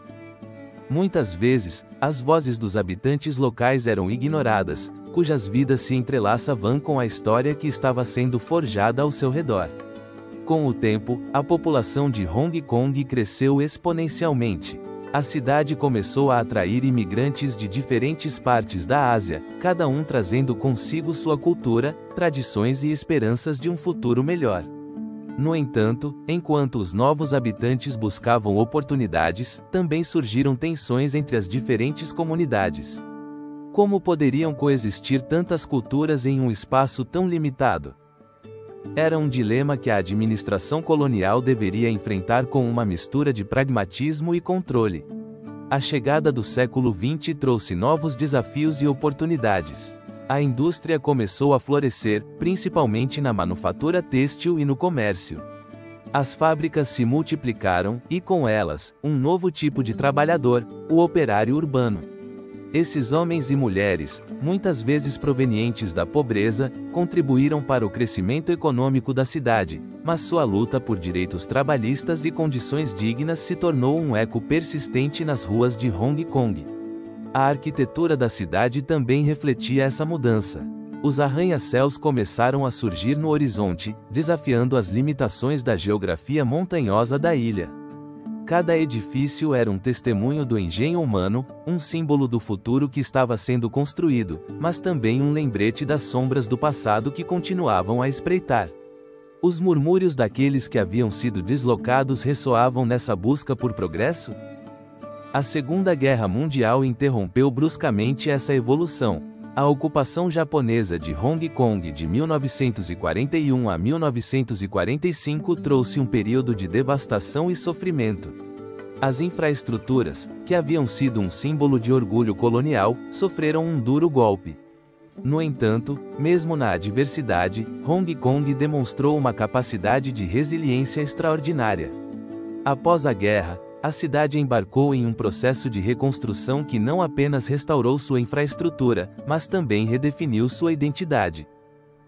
Muitas vezes, as vozes dos habitantes locais eram ignoradas, cujas vidas se entrelaçavam com a história que estava sendo forjada ao seu redor. Com o tempo, a população de Hong Kong cresceu exponencialmente. A cidade começou a atrair imigrantes de diferentes partes da Ásia, cada um trazendo consigo sua cultura, tradições e esperanças de um futuro melhor. No entanto, enquanto os novos habitantes buscavam oportunidades, também surgiram tensões entre as diferentes comunidades. Como poderiam coexistir tantas culturas em um espaço tão limitado? Era um dilema que a administração colonial deveria enfrentar com uma mistura de pragmatismo e controle. A chegada do século XX trouxe novos desafios e oportunidades. A indústria começou a florescer, principalmente na manufatura têxtil e no comércio. As fábricas se multiplicaram, e com elas, um novo tipo de trabalhador, o operário urbano. Esses homens e mulheres, muitas vezes provenientes da pobreza, contribuíram para o crescimento econômico da cidade, mas sua luta por direitos trabalhistas e condições dignas se tornou um eco persistente nas ruas de Hong Kong. A arquitetura da cidade também refletia essa mudança. Os arranha-céus começaram a surgir no horizonte, desafiando as limitações da geografia montanhosa da ilha. Cada edifício era um testemunho do engenho humano, um símbolo do futuro que estava sendo construído, mas também um lembrete das sombras do passado que continuavam a espreitar. Os murmúrios daqueles que haviam sido deslocados ressoavam nessa busca por progresso? A Segunda Guerra Mundial interrompeu bruscamente essa evolução. A ocupação japonesa de Hong Kong de 1941 a 1945 trouxe um período de devastação e sofrimento. As infraestruturas, que haviam sido um símbolo de orgulho colonial, sofreram um duro golpe. No entanto, mesmo na adversidade, Hong Kong demonstrou uma capacidade de resiliência extraordinária. Após a guerra, a cidade embarcou em um processo de reconstrução que não apenas restaurou sua infraestrutura, mas também redefiniu sua identidade.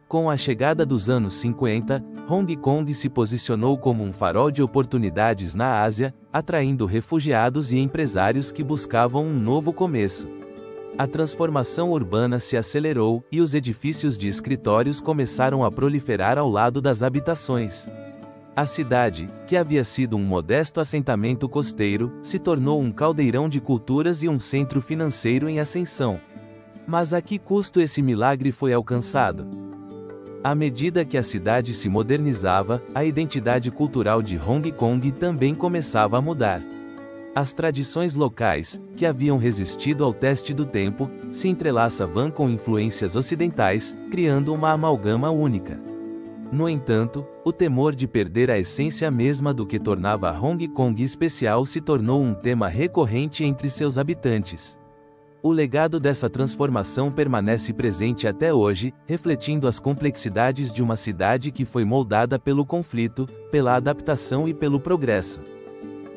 Com a chegada dos anos 50, Hong Kong se posicionou como um farol de oportunidades na Ásia, atraindo refugiados e empresários que buscavam um novo começo. A transformação urbana se acelerou, e os edifícios de escritórios começaram a proliferar ao lado das habitações. A cidade, que havia sido um modesto assentamento costeiro, se tornou um caldeirão de culturas e um centro financeiro em ascensão. Mas a que custo esse milagre foi alcançado? À medida que a cidade se modernizava, a identidade cultural de Hong Kong também começava a mudar. As tradições locais, que haviam resistido ao teste do tempo, se entrelaçavam com influências ocidentais, criando uma amálgama única. No entanto, o temor de perder a essência mesma do que tornava Hong Kong especial se tornou um tema recorrente entre seus habitantes. O legado dessa transformação permanece presente até hoje, refletindo as complexidades de uma cidade que foi moldada pelo conflito, pela adaptação e pelo progresso.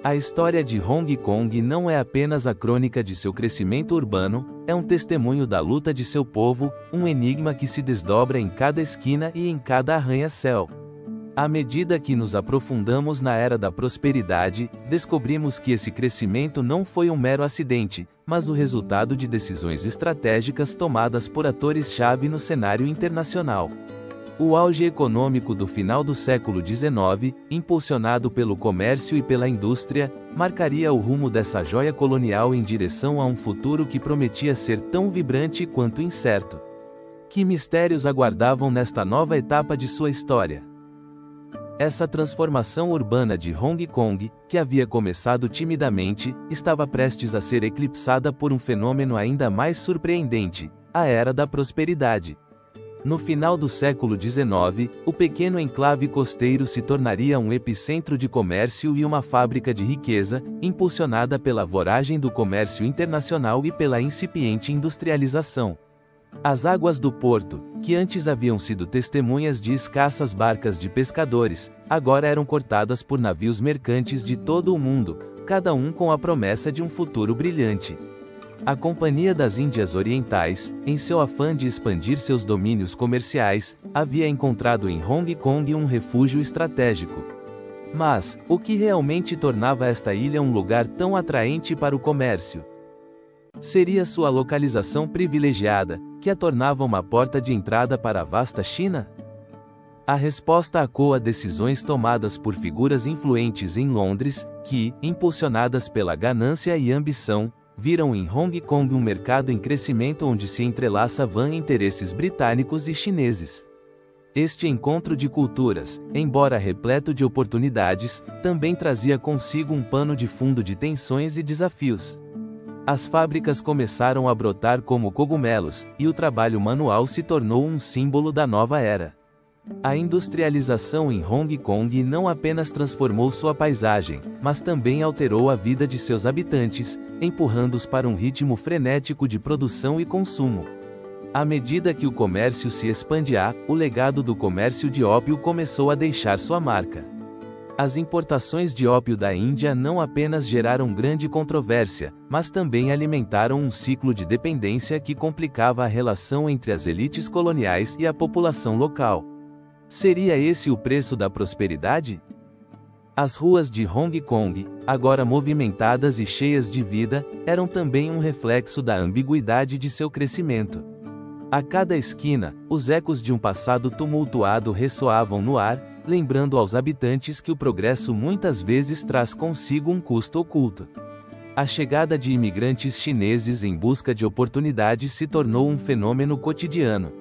A história de Hong Kong não é apenas a crônica de seu crescimento urbano, é um testemunho da luta de seu povo, um enigma que se desdobra em cada esquina e em cada arranha-céu. À medida que nos aprofundamos na era da prosperidade, descobrimos que esse crescimento não foi um mero acidente, mas o resultado de decisões estratégicas tomadas por atores-chave no cenário internacional. O auge econômico do final do século XIX, impulsionado pelo comércio e pela indústria, marcaria o rumo dessa joia colonial em direção a um futuro que prometia ser tão vibrante quanto incerto. Que mistérios aguardavam nesta nova etapa de sua história? Essa transformação urbana de Hong Kong, que havia começado timidamente, estava prestes a ser eclipsada por um fenômeno ainda mais surpreendente: a Era da Prosperidade. No final do século XIX, o pequeno enclave costeiro se tornaria um epicentro de comércio e uma fábrica de riqueza, impulsionada pela voragem do comércio internacional e pela incipiente industrialização. As águas do porto, que antes haviam sido testemunhas de escassas barcas de pescadores, agora eram cortadas por navios mercantes de todo o mundo, cada um com a promessa de um futuro brilhante. A Companhia das Índias Orientais, em seu afã de expandir seus domínios comerciais, havia encontrado em Hong Kong um refúgio estratégico. Mas, o que realmente tornava esta ilha um lugar tão atraente para o comércio? Seria sua localização privilegiada, que a tornava uma porta de entrada para a vasta China? A resposta ecoa decisões tomadas por figuras influentes em Londres, que, impulsionadas pela ganância e ambição, viram em Hong Kong um mercado em crescimento onde se entrelaçavam interesses britânicos e chineses. Este encontro de culturas, embora repleto de oportunidades, também trazia consigo um pano de fundo de tensões e desafios. As fábricas começaram a brotar como cogumelos, e o trabalho manual se tornou um símbolo da nova era. A industrialização em Hong Kong não apenas transformou sua paisagem, mas também alterou a vida de seus habitantes, empurrando-os para um ritmo frenético de produção e consumo. À medida que o comércio se expandia, o legado do comércio de ópio começou a deixar sua marca. As importações de ópio da Índia não apenas geraram grande controvérsia, mas também alimentaram um ciclo de dependência que complicava a relação entre as elites coloniais e a população local. Seria esse o preço da prosperidade? As ruas de Hong Kong, agora movimentadas e cheias de vida, eram também um reflexo da ambiguidade de seu crescimento. A cada esquina, os ecos de um passado tumultuado ressoavam no ar, lembrando aos habitantes que o progresso muitas vezes traz consigo um custo oculto. A chegada de imigrantes chineses em busca de oportunidades se tornou um fenômeno cotidiano.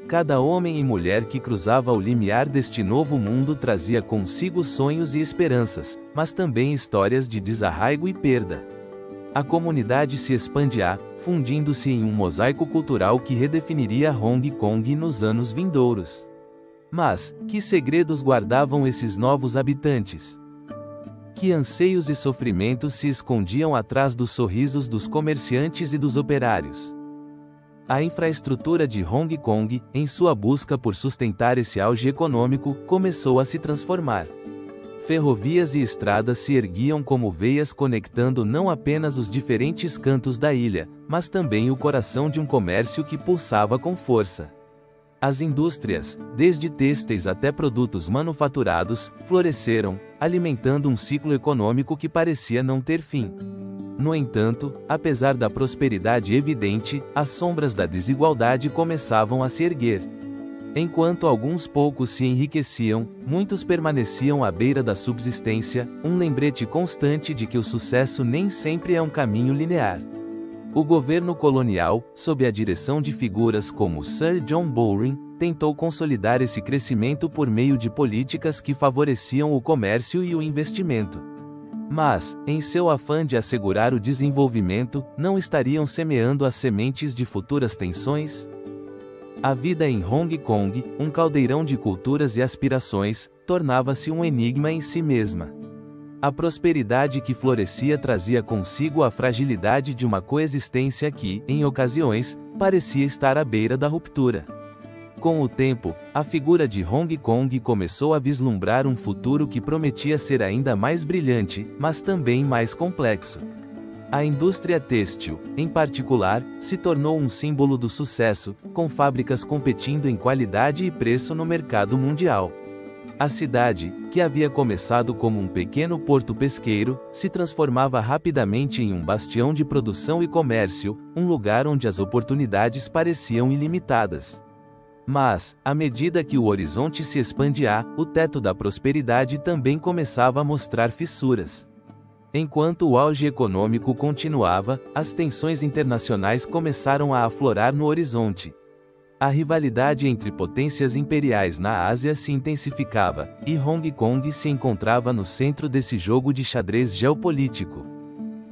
Cada homem e mulher que cruzava o limiar deste novo mundo trazia consigo sonhos e esperanças, mas também histórias de desarraigo e perda. A comunidade se expandia, fundindo-se em um mosaico cultural que redefiniria Hong Kong nos anos vindouros. Mas, que segredos guardavam esses novos habitantes? Que anseios e sofrimentos se escondiam atrás dos sorrisos dos comerciantes e dos operários? A infraestrutura de Hong Kong, em sua busca por sustentar esse auge econômico, começou a se transformar. Ferrovias e estradas se erguiam como veias conectando não apenas os diferentes cantos da ilha, mas também o coração de um comércio que pulsava com força. As indústrias, desde têxteis até produtos manufaturados, floresceram, alimentando um ciclo econômico que parecia não ter fim. No entanto, apesar da prosperidade evidente, as sombras da desigualdade começavam a se erguer. Enquanto alguns poucos se enriqueciam, muitos permaneciam à beira da subsistência, um lembrete constante de que o sucesso nem sempre é um caminho linear. O governo colonial, sob a direção de figuras como Sir John Bowring, tentou consolidar esse crescimento por meio de políticas que favoreciam o comércio e o investimento. Mas, em seu afã de assegurar o desenvolvimento, não estariam semeando as sementes de futuras tensões? A vida em Hong Kong, um caldeirão de culturas e aspirações, tornava-se um enigma em si mesma. A prosperidade que florescia trazia consigo a fragilidade de uma coexistência que, em ocasiões, parecia estar à beira da ruptura. Com o tempo, a figura de Hong Kong começou a vislumbrar um futuro que prometia ser ainda mais brilhante, mas também mais complexo. A indústria têxtil, em particular, se tornou um símbolo do sucesso, com fábricas competindo em qualidade e preço no mercado mundial. A cidade, que havia começado como um pequeno porto pesqueiro, se transformava rapidamente em um bastião de produção e comércio, um lugar onde as oportunidades pareciam ilimitadas. Mas, à medida que o horizonte se expandia, o teto da prosperidade também começava a mostrar fissuras. Enquanto o auge econômico continuava, as tensões internacionais começaram a aflorar no horizonte. A rivalidade entre potências imperiais na Ásia se intensificava, e Hong Kong se encontrava no centro desse jogo de xadrez geopolítico.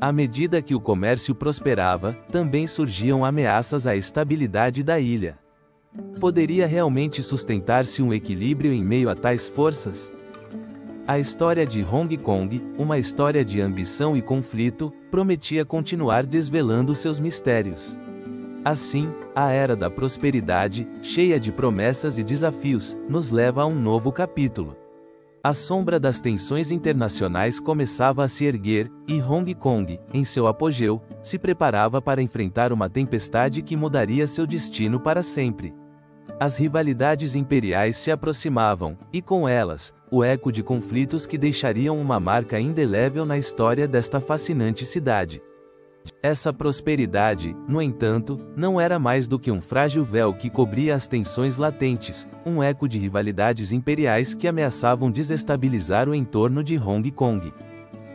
À medida que o comércio prosperava, também surgiam ameaças à estabilidade da ilha. Poderia realmente sustentar-se um equilíbrio em meio a tais forças? A história de Hong Kong, uma história de ambição e conflito, prometia continuar desvelando seus mistérios. Assim, a era da prosperidade, cheia de promessas e desafios, nos leva a um novo capítulo. A sombra das tensões internacionais começava a se erguer, e Hong Kong, em seu apogeu, se preparava para enfrentar uma tempestade que mudaria seu destino para sempre. As rivalidades imperiais se aproximavam, e com elas, o eco de conflitos que deixariam uma marca indelével na história desta fascinante cidade. Essa prosperidade, no entanto, não era mais do que um frágil véu que cobria as tensões latentes, um eco de rivalidades imperiais que ameaçavam desestabilizar o entorno de Hong Kong.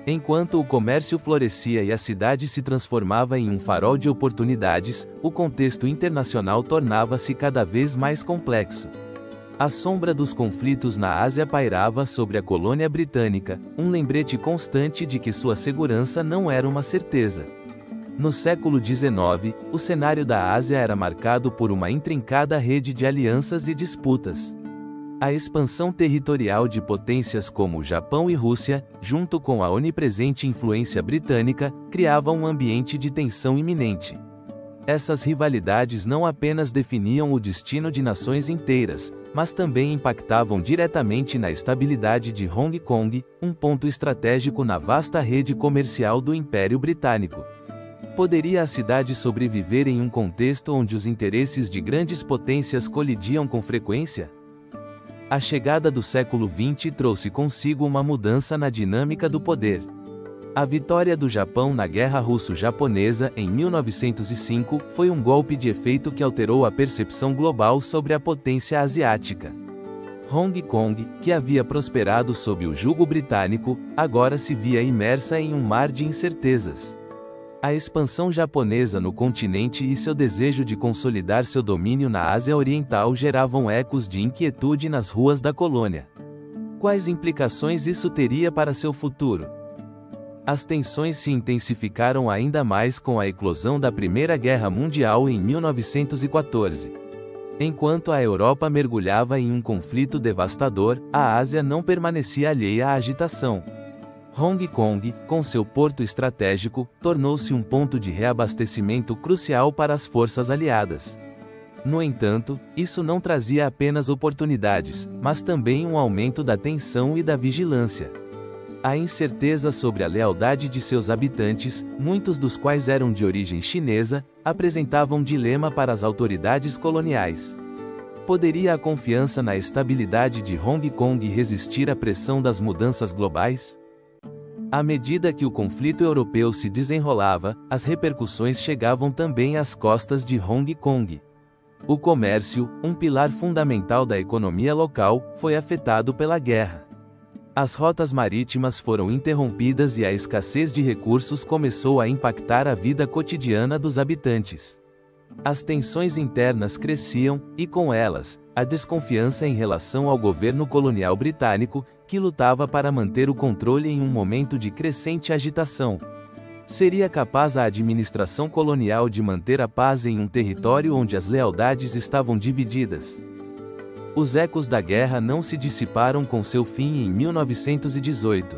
Enquanto o comércio florescia e a cidade se transformava em um farol de oportunidades, o contexto internacional tornava-se cada vez mais complexo. A sombra dos conflitos na Ásia pairava sobre a colônia britânica, um lembrete constante de que sua segurança não era uma certeza. No século XIX, o cenário da Ásia era marcado por uma intrincada rede de alianças e disputas. A expansão territorial de potências como Japão e Rússia, junto com a onipresente influência britânica, criava um ambiente de tensão iminente. Essas rivalidades não apenas definiam o destino de nações inteiras, mas também impactavam diretamente na estabilidade de Hong Kong, um ponto estratégico na vasta rede comercial do Império Britânico. Poderia a cidade sobreviver em um contexto onde os interesses de grandes potências colidiam com frequência? A chegada do século XX trouxe consigo uma mudança na dinâmica do poder. A vitória do Japão na Guerra Russo-Japonesa em 1905 foi um golpe de efeito que alterou a percepção global sobre a potência asiática. Hong Kong, que havia prosperado sob o jugo britânico, agora se via imersa em um mar de incertezas. A expansão japonesa no continente e seu desejo de consolidar seu domínio na Ásia Oriental geravam ecos de inquietude nas ruas da colônia. Quais implicações isso teria para seu futuro? As tensões se intensificaram ainda mais com a eclosão da Primeira Guerra Mundial em 1914. Enquanto a Europa mergulhava em um conflito devastador, a Ásia não permanecia alheia à agitação. Hong Kong, com seu porto estratégico, tornou-se um ponto de reabastecimento crucial para as forças aliadas. No entanto, isso não trazia apenas oportunidades, mas também um aumento da tensão e da vigilância. A incerteza sobre a lealdade de seus habitantes, muitos dos quais eram de origem chinesa, apresentava um dilema para as autoridades coloniais. Poderia a confiança na estabilidade de Hong Kong resistir à pressão das mudanças globais? À medida que o conflito europeu se desenrolava, as repercussões chegavam também às costas de Hong Kong. O comércio, um pilar fundamental da economia local, foi afetado pela guerra. As rotas marítimas foram interrompidas e a escassez de recursos começou a impactar a vida cotidiana dos habitantes. As tensões internas cresciam, e com elas, a desconfiança em relação ao governo colonial britânico, que lutava para manter o controle em um momento de crescente agitação. Seria capaz a administração colonial de manter a paz em um território onde as lealdades estavam divididas? Os ecos da guerra não se dissiparam com seu fim em 1918.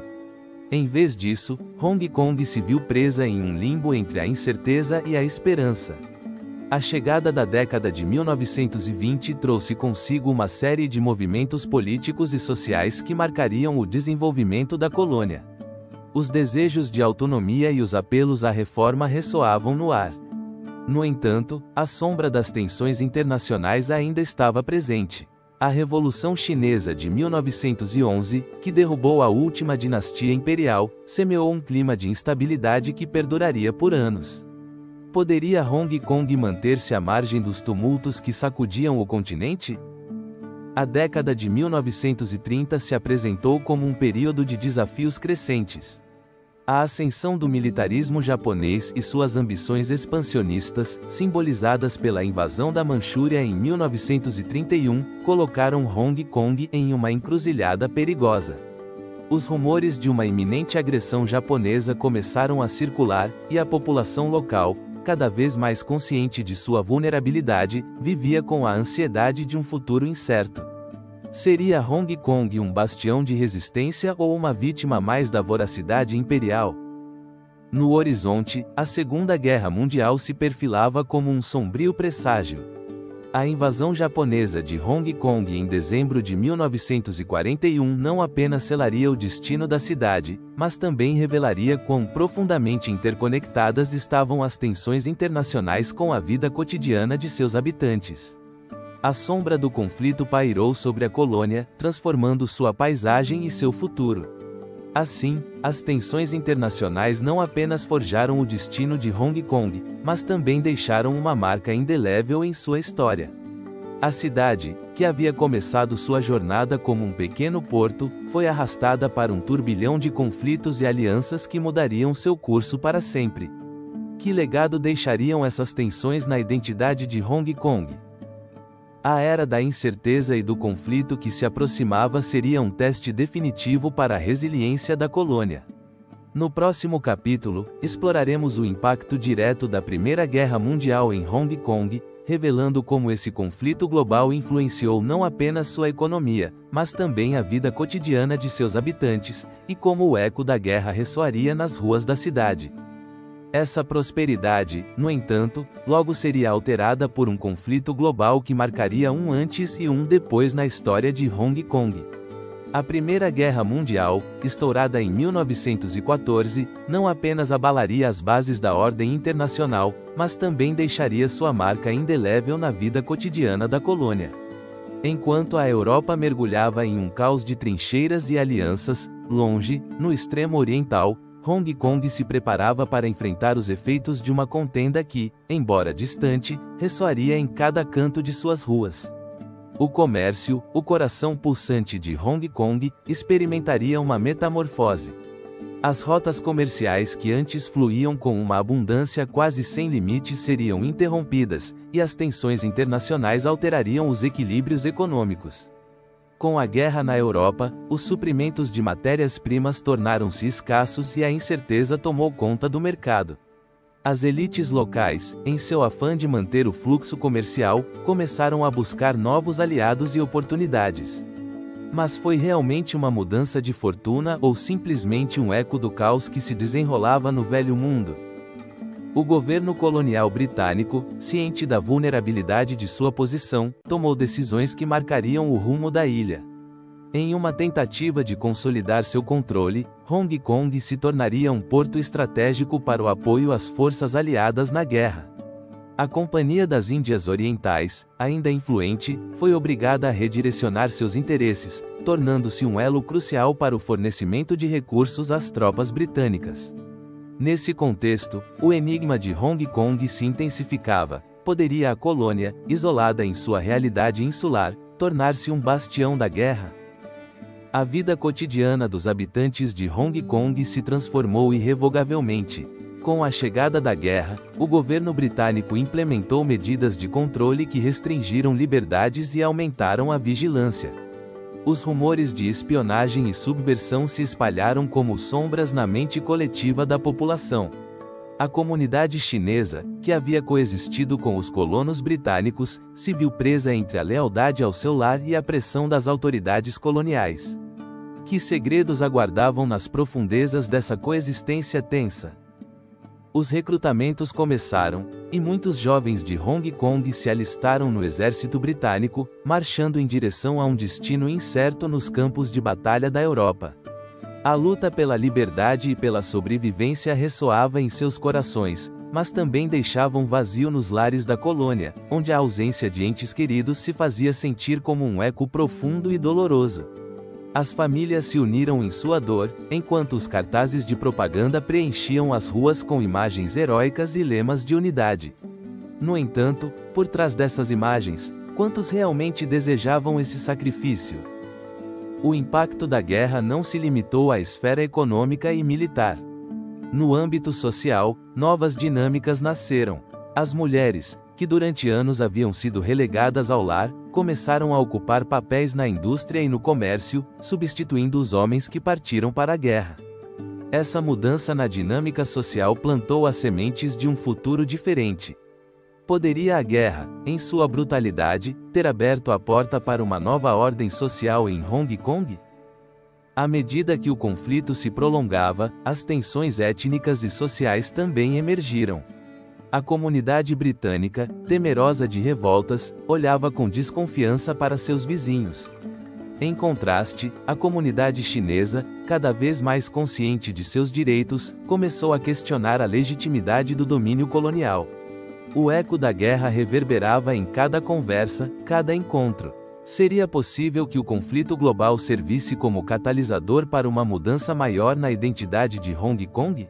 Em vez disso, Hong Kong se viu presa em um limbo entre a incerteza e a esperança. A chegada da década de 1920 trouxe consigo uma série de movimentos políticos e sociais que marcariam o desenvolvimento da colônia. Os desejos de autonomia e os apelos à reforma ressoavam no ar. No entanto, a sombra das tensões internacionais ainda estava presente. A Revolução Chinesa de 1911, que derrubou a última dinastia imperial, semeou um clima de instabilidade que perduraria por anos. Poderia Hong Kong manter-se à margem dos tumultos que sacudiam o continente? A década de 1930 se apresentou como um período de desafios crescentes. A ascensão do militarismo japonês e suas ambições expansionistas, simbolizadas pela invasão da Manchúria em 1931, colocaram Hong Kong em uma encruzilhada perigosa. Os rumores de uma iminente agressão japonesa começaram a circular, e a população local, cada vez mais consciente de sua vulnerabilidade, vivia com a ansiedade de um futuro incerto. Seria Hong Kong um bastião de resistência ou uma vítima mais da voracidade imperial? No horizonte, a Segunda Guerra Mundial se perfilava como um sombrio presságio. A invasão japonesa de Hong Kong em dezembro de 1941 não apenas selaria o destino da cidade, mas também revelaria quão profundamente interconectadas estavam as tensões internacionais com a vida cotidiana de seus habitantes. A sombra do conflito pairou sobre a colônia, transformando sua paisagem e seu futuro. Assim, as tensões internacionais não apenas forjaram o destino de Hong Kong, mas também deixaram uma marca indelével em sua história. A cidade, que havia começado sua jornada como um pequeno porto, foi arrastada para um turbilhão de conflitos e alianças que mudariam seu curso para sempre. Que legado deixariam essas tensões na identidade de Hong Kong? A era da incerteza e do conflito que se aproximava seria um teste definitivo para a resiliência da colônia. No próximo capítulo, exploraremos o impacto direto da Primeira Guerra Mundial em Hong Kong, revelando como esse conflito global influenciou não apenas sua economia, mas também a vida cotidiana de seus habitantes, e como o eco da guerra ressoaria nas ruas da cidade. Essa prosperidade, no entanto, logo seria alterada por um conflito global que marcaria um antes e um depois na história de Hong Kong. A Primeira Guerra Mundial, estourada em 1914, não apenas abalaria as bases da ordem internacional, mas também deixaria sua marca indelével na vida cotidiana da colônia. Enquanto a Europa mergulhava em um caos de trincheiras e alianças, longe, no extremo oriental, Hong Kong se preparava para enfrentar os efeitos de uma contenda que, embora distante, ressoaria em cada canto de suas ruas. O comércio, o coração pulsante de Hong Kong, experimentaria uma metamorfose. As rotas comerciais que antes fluíam com uma abundância quase sem limites seriam interrompidas, e as tensões internacionais alterariam os equilíbrios econômicos. Com a guerra na Europa, os suprimentos de matérias-primas tornaram-se escassos e a incerteza tomou conta do mercado. As elites locais, em seu afã de manter o fluxo comercial, começaram a buscar novos aliados e oportunidades. Mas foi realmente uma mudança de fortuna ou simplesmente um eco do caos que se desenrolava no velho mundo? O governo colonial britânico, ciente da vulnerabilidade de sua posição, tomou decisões que marcariam o rumo da ilha. Em uma tentativa de consolidar seu controle, Hong Kong se tornaria um porto estratégico para o apoio às forças aliadas na guerra. A Companhia das Índias Orientais, ainda influente, foi obrigada a redirecionar seus interesses, tornando-se um elo crucial para o fornecimento de recursos às tropas britânicas. Nesse contexto, o enigma de Hong Kong se intensificava. Poderia a colônia, isolada em sua realidade insular, tornar-se um bastião da guerra? A vida cotidiana dos habitantes de Hong Kong se transformou irrevogavelmente. Com a chegada da guerra, o governo britânico implementou medidas de controle que restringiram liberdades e aumentaram a vigilância. Os rumores de espionagem e subversão se espalharam como sombras na mente coletiva da população. A comunidade chinesa, que havia coexistido com os colonos britânicos, se viu presa entre a lealdade ao seu lar e a pressão das autoridades coloniais. Que segredos aguardavam nas profundezas dessa coexistência tensa? Os recrutamentos começaram, e muitos jovens de Hong Kong se alistaram no exército britânico, marchando em direção a um destino incerto nos campos de batalha da Europa. A luta pela liberdade e pela sobrevivência ressoava em seus corações, mas também deixava um vazio nos lares da colônia, onde a ausência de entes queridos se fazia sentir como um eco profundo e doloroso. As famílias se uniram em sua dor, enquanto os cartazes de propaganda preenchiam as ruas com imagens heróicas e lemas de unidade. No entanto, por trás dessas imagens, quantos realmente desejavam esse sacrifício? O impacto da guerra não se limitou à esfera econômica e militar. No âmbito social, novas dinâmicas nasceram. As mulheres, que durante anos haviam sido relegadas ao lar, começaram a ocupar papéis na indústria e no comércio, substituindo os homens que partiram para a guerra. Essa mudança na dinâmica social plantou as sementes de um futuro diferente. Poderia a guerra, em sua brutalidade, ter aberto a porta para uma nova ordem social em Hong Kong? À medida que o conflito se prolongava, as tensões étnicas e sociais também emergiram. A comunidade britânica, temerosa de revoltas, olhava com desconfiança para seus vizinhos. Em contraste, a comunidade chinesa, cada vez mais consciente de seus direitos, começou a questionar a legitimidade do domínio colonial. O eco da guerra reverberava em cada conversa, cada encontro. Seria possível que o conflito global servisse como catalisador para uma mudança maior na identidade de Hong Kong?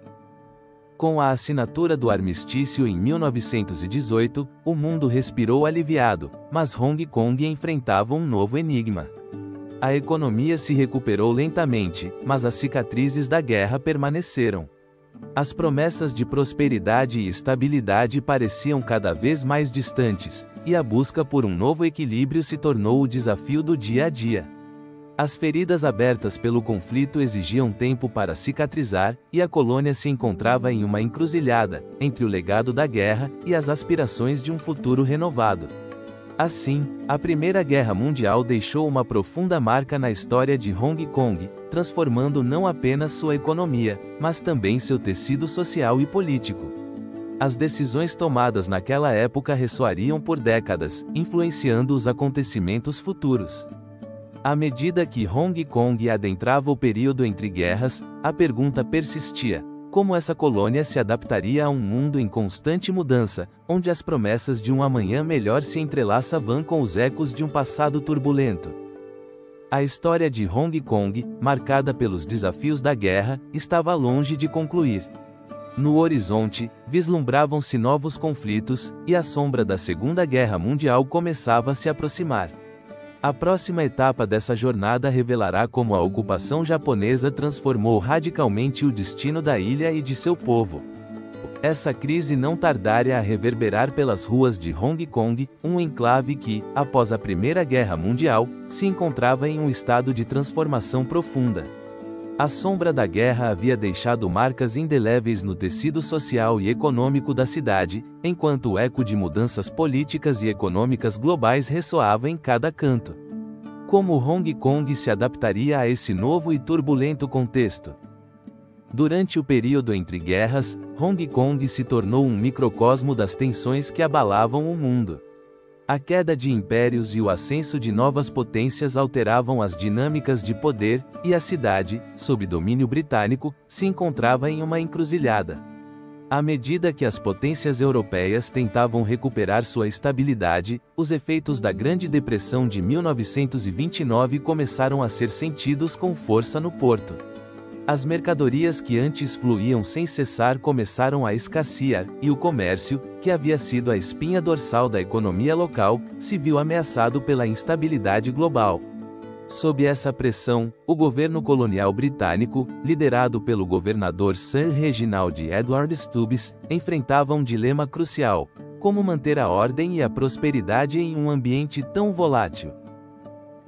Com a assinatura do armistício em 1918, o mundo respirou aliviado, mas Hong Kong enfrentava um novo enigma. A economia se recuperou lentamente, mas as cicatrizes da guerra permaneceram. As promessas de prosperidade e estabilidade pareciam cada vez mais distantes, e a busca por um novo equilíbrio se tornou o desafio do dia a dia. As feridas abertas pelo conflito exigiam tempo para cicatrizar, e a colônia se encontrava em uma encruzilhada, entre o legado da guerra e as aspirações de um futuro renovado. Assim, a Primeira Guerra Mundial deixou uma profunda marca na história de Hong Kong, transformando não apenas sua economia, mas também seu tecido social e político. As decisões tomadas naquela época ressoariam por décadas, influenciando os acontecimentos futuros. À medida que Hong Kong adentrava o período entre guerras, a pergunta persistia: como essa colônia se adaptaria a um mundo em constante mudança, onde as promessas de um amanhã melhor se entrelaçavam com os ecos de um passado turbulento? A história de Hong Kong, marcada pelos desafios da guerra, estava longe de concluir. No horizonte, vislumbravam-se novos conflitos, e a sombra da Segunda Guerra Mundial começava a se aproximar. A próxima etapa dessa jornada revelará como a ocupação japonesa transformou radicalmente o destino da ilha e de seu povo. Essa crise não tardaria a reverberar pelas ruas de Hong Kong, um enclave que, após a Primeira Guerra Mundial, se encontrava em um estado de transformação profunda. A sombra da guerra havia deixado marcas indeléveis no tecido social e econômico da cidade, enquanto o eco de mudanças políticas e econômicas globais ressoava em cada canto. Como Hong Kong se adaptaria a esse novo e turbulento contexto? Durante o período entre guerras, Hong Kong se tornou um microcosmo das tensões que abalavam o mundo. A queda de impérios e o ascenso de novas potências alteravam as dinâmicas de poder, e a cidade, sob domínio britânico, se encontrava em uma encruzilhada. À medida que as potências europeias tentavam recuperar sua estabilidade, os efeitos da Grande Depressão de 1929 começaram a ser sentidos com força no porto. As mercadorias que antes fluíam sem cessar começaram a escassear, e o comércio, que havia sido a espinha dorsal da economia local, se viu ameaçado pela instabilidade global. Sob essa pressão, o governo colonial britânico, liderado pelo governador Sir Reginald Edward Stubbs, enfrentava um dilema crucial: como manter a ordem e a prosperidade em um ambiente tão volátil?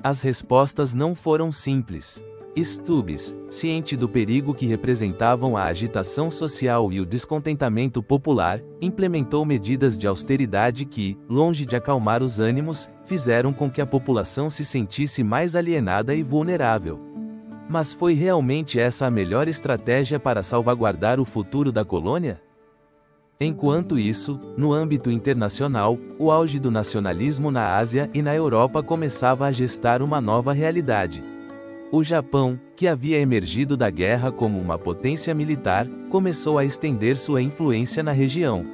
As respostas não foram simples. Stubbs, ciente do perigo que representavam a agitação social e o descontentamento popular, implementou medidas de austeridade que, longe de acalmar os ânimos, fizeram com que a população se sentisse mais alienada e vulnerável. Mas foi realmente essa a melhor estratégia para salvaguardar o futuro da colônia? Enquanto isso, no âmbito internacional, o auge do nacionalismo na Ásia e na Europa começava a gestar uma nova realidade. O Japão, que havia emergido da guerra como uma potência militar, começou a estender sua influência na região.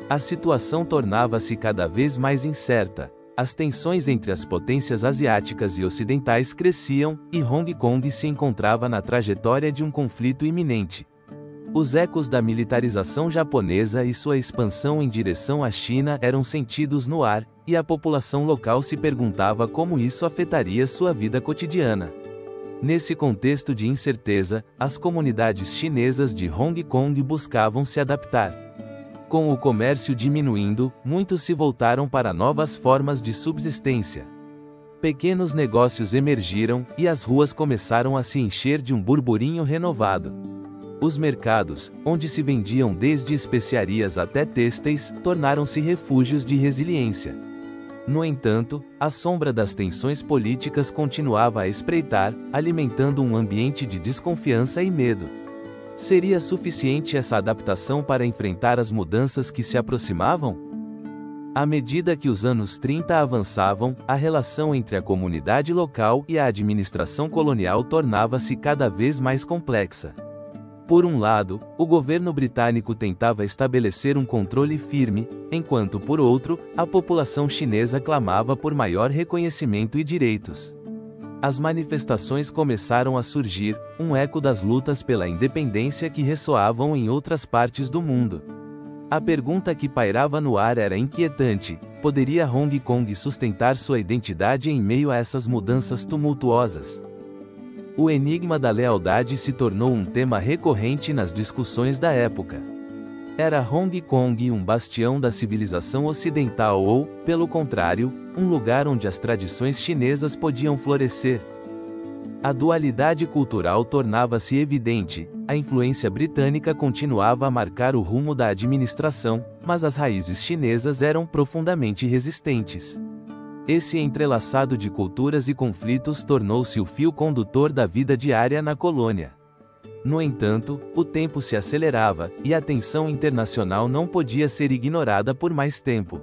A situação tornava-se cada vez mais incerta. As tensões entre as potências asiáticas e ocidentais cresciam, e Hong Kong se encontrava na trajetória de um conflito iminente. Os ecos da militarização japonesa e sua expansão em direção à China eram sentidos no ar, e a população local se perguntava como isso afetaria sua vida cotidiana. Nesse contexto de incerteza, as comunidades chinesas de Hong Kong buscavam se adaptar. Com o comércio diminuindo, muitos se voltaram para novas formas de subsistência. Pequenos negócios emergiram, e as ruas começaram a se encher de um burburinho renovado. Os mercados, onde se vendiam desde especiarias até têxteis, tornaram-se refúgios de resiliência. No entanto, a sombra das tensões políticas continuava a espreitar, alimentando um ambiente de desconfiança e medo. Seria suficiente essa adaptação para enfrentar as mudanças que se aproximavam? À medida que os anos 30 avançavam, a relação entre a comunidade local e a administração colonial tornava-se cada vez mais complexa. Por um lado, o governo britânico tentava estabelecer um controle firme, enquanto por outro, a população chinesa clamava por maior reconhecimento e direitos. As manifestações começaram a surgir, um eco das lutas pela independência que ressoavam em outras partes do mundo. A pergunta que pairava no ar era inquietante: poderia Hong Kong sustentar sua identidade em meio a essas mudanças tumultuosas? O enigma da lealdade se tornou um tema recorrente nas discussões da época. Era Hong Kong um bastião da civilização ocidental ou, pelo contrário, um lugar onde as tradições chinesas podiam florescer? A dualidade cultural tornava-se evidente. A influência britânica continuava a marcar o rumo da administração, mas as raízes chinesas eram profundamente resistentes. Esse entrelaçado de culturas e conflitos tornou-se o fio condutor da vida diária na colônia. No entanto, o tempo se acelerava, e a tensão internacional não podia ser ignorada por mais tempo.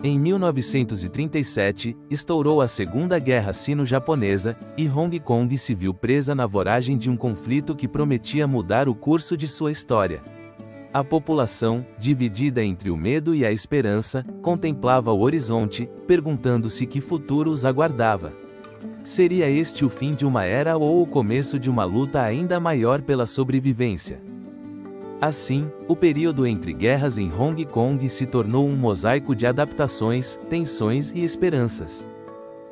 Em 1937, estourou a Segunda Guerra Sino-Japonesa, e Hong Kong se viu presa na voragem de um conflito que prometia mudar o curso de sua história. A população, dividida entre o medo e a esperança, contemplava o horizonte, perguntando-se que futuro os aguardava. Seria este o fim de uma era ou o começo de uma luta ainda maior pela sobrevivência? Assim, o período entre guerras em Hong Kong se tornou um mosaico de adaptações, tensões e esperanças.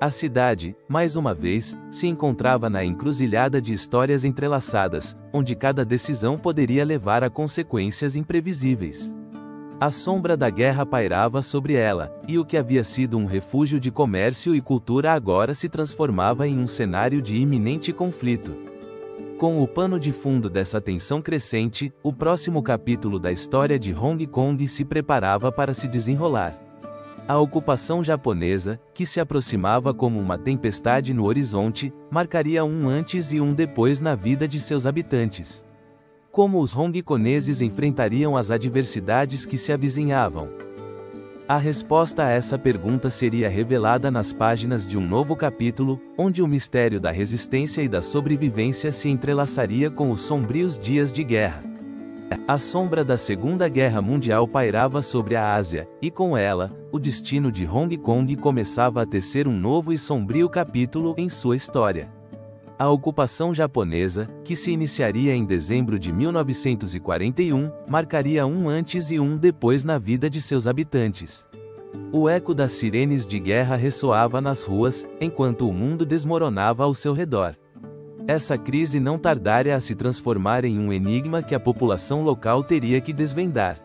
A cidade, mais uma vez, se encontrava na encruzilhada de histórias entrelaçadas, onde cada decisão poderia levar a consequências imprevisíveis. A sombra da guerra pairava sobre ela, e o que havia sido um refúgio de comércio e cultura agora se transformava em um cenário de iminente conflito. Com o pano de fundo dessa tensão crescente, o próximo capítulo da história de Hong Kong se preparava para se desenrolar. A ocupação japonesa, que se aproximava como uma tempestade no horizonte, marcaria um antes e um depois na vida de seus habitantes. Como os hongkoneses enfrentariam as adversidades que se avizinhavam? A resposta a essa pergunta seria revelada nas páginas de um novo capítulo, onde o mistério da resistência e da sobrevivência se entrelaçaria com os sombrios dias de guerra. A sombra da Segunda Guerra Mundial pairava sobre a Ásia, e com ela, o destino de Hong Kong começava a tecer um novo e sombrio capítulo em sua história. A ocupação japonesa, que se iniciaria em dezembro de 1941, marcaria um antes e um depois na vida de seus habitantes. O eco das sirenes de guerra ressoava nas ruas, enquanto o mundo desmoronava ao seu redor. Essa crise não tardaria a se transformar em um enigma que a população local teria que desvendar.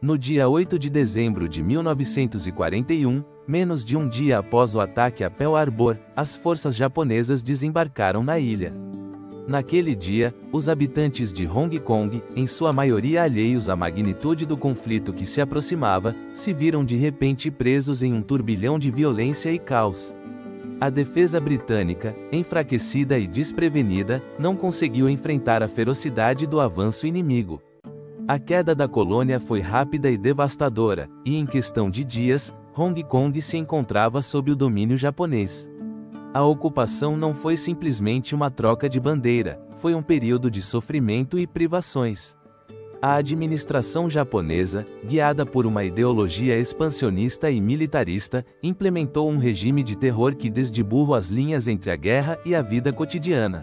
No dia 8 de dezembro de 1941, menos de um dia após o ataque a Pearl Harbor, as forças japonesas desembarcaram na ilha. Naquele dia, os habitantes de Hong Kong, em sua maioria alheios à magnitude do conflito que se aproximava, se viram de repente presos em um turbilhão de violência e caos. A defesa britânica, enfraquecida e desprevenida, não conseguiu enfrentar a ferocidade do avanço inimigo. A queda da colônia foi rápida e devastadora, e em questão de dias, Hong Kong se encontrava sob o domínio japonês. A ocupação não foi simplesmente uma troca de bandeira, foi um período de sofrimento e privações. A administração japonesa, guiada por uma ideologia expansionista e militarista, implementou um regime de terror que desdibuçou as linhas entre a guerra e a vida cotidiana.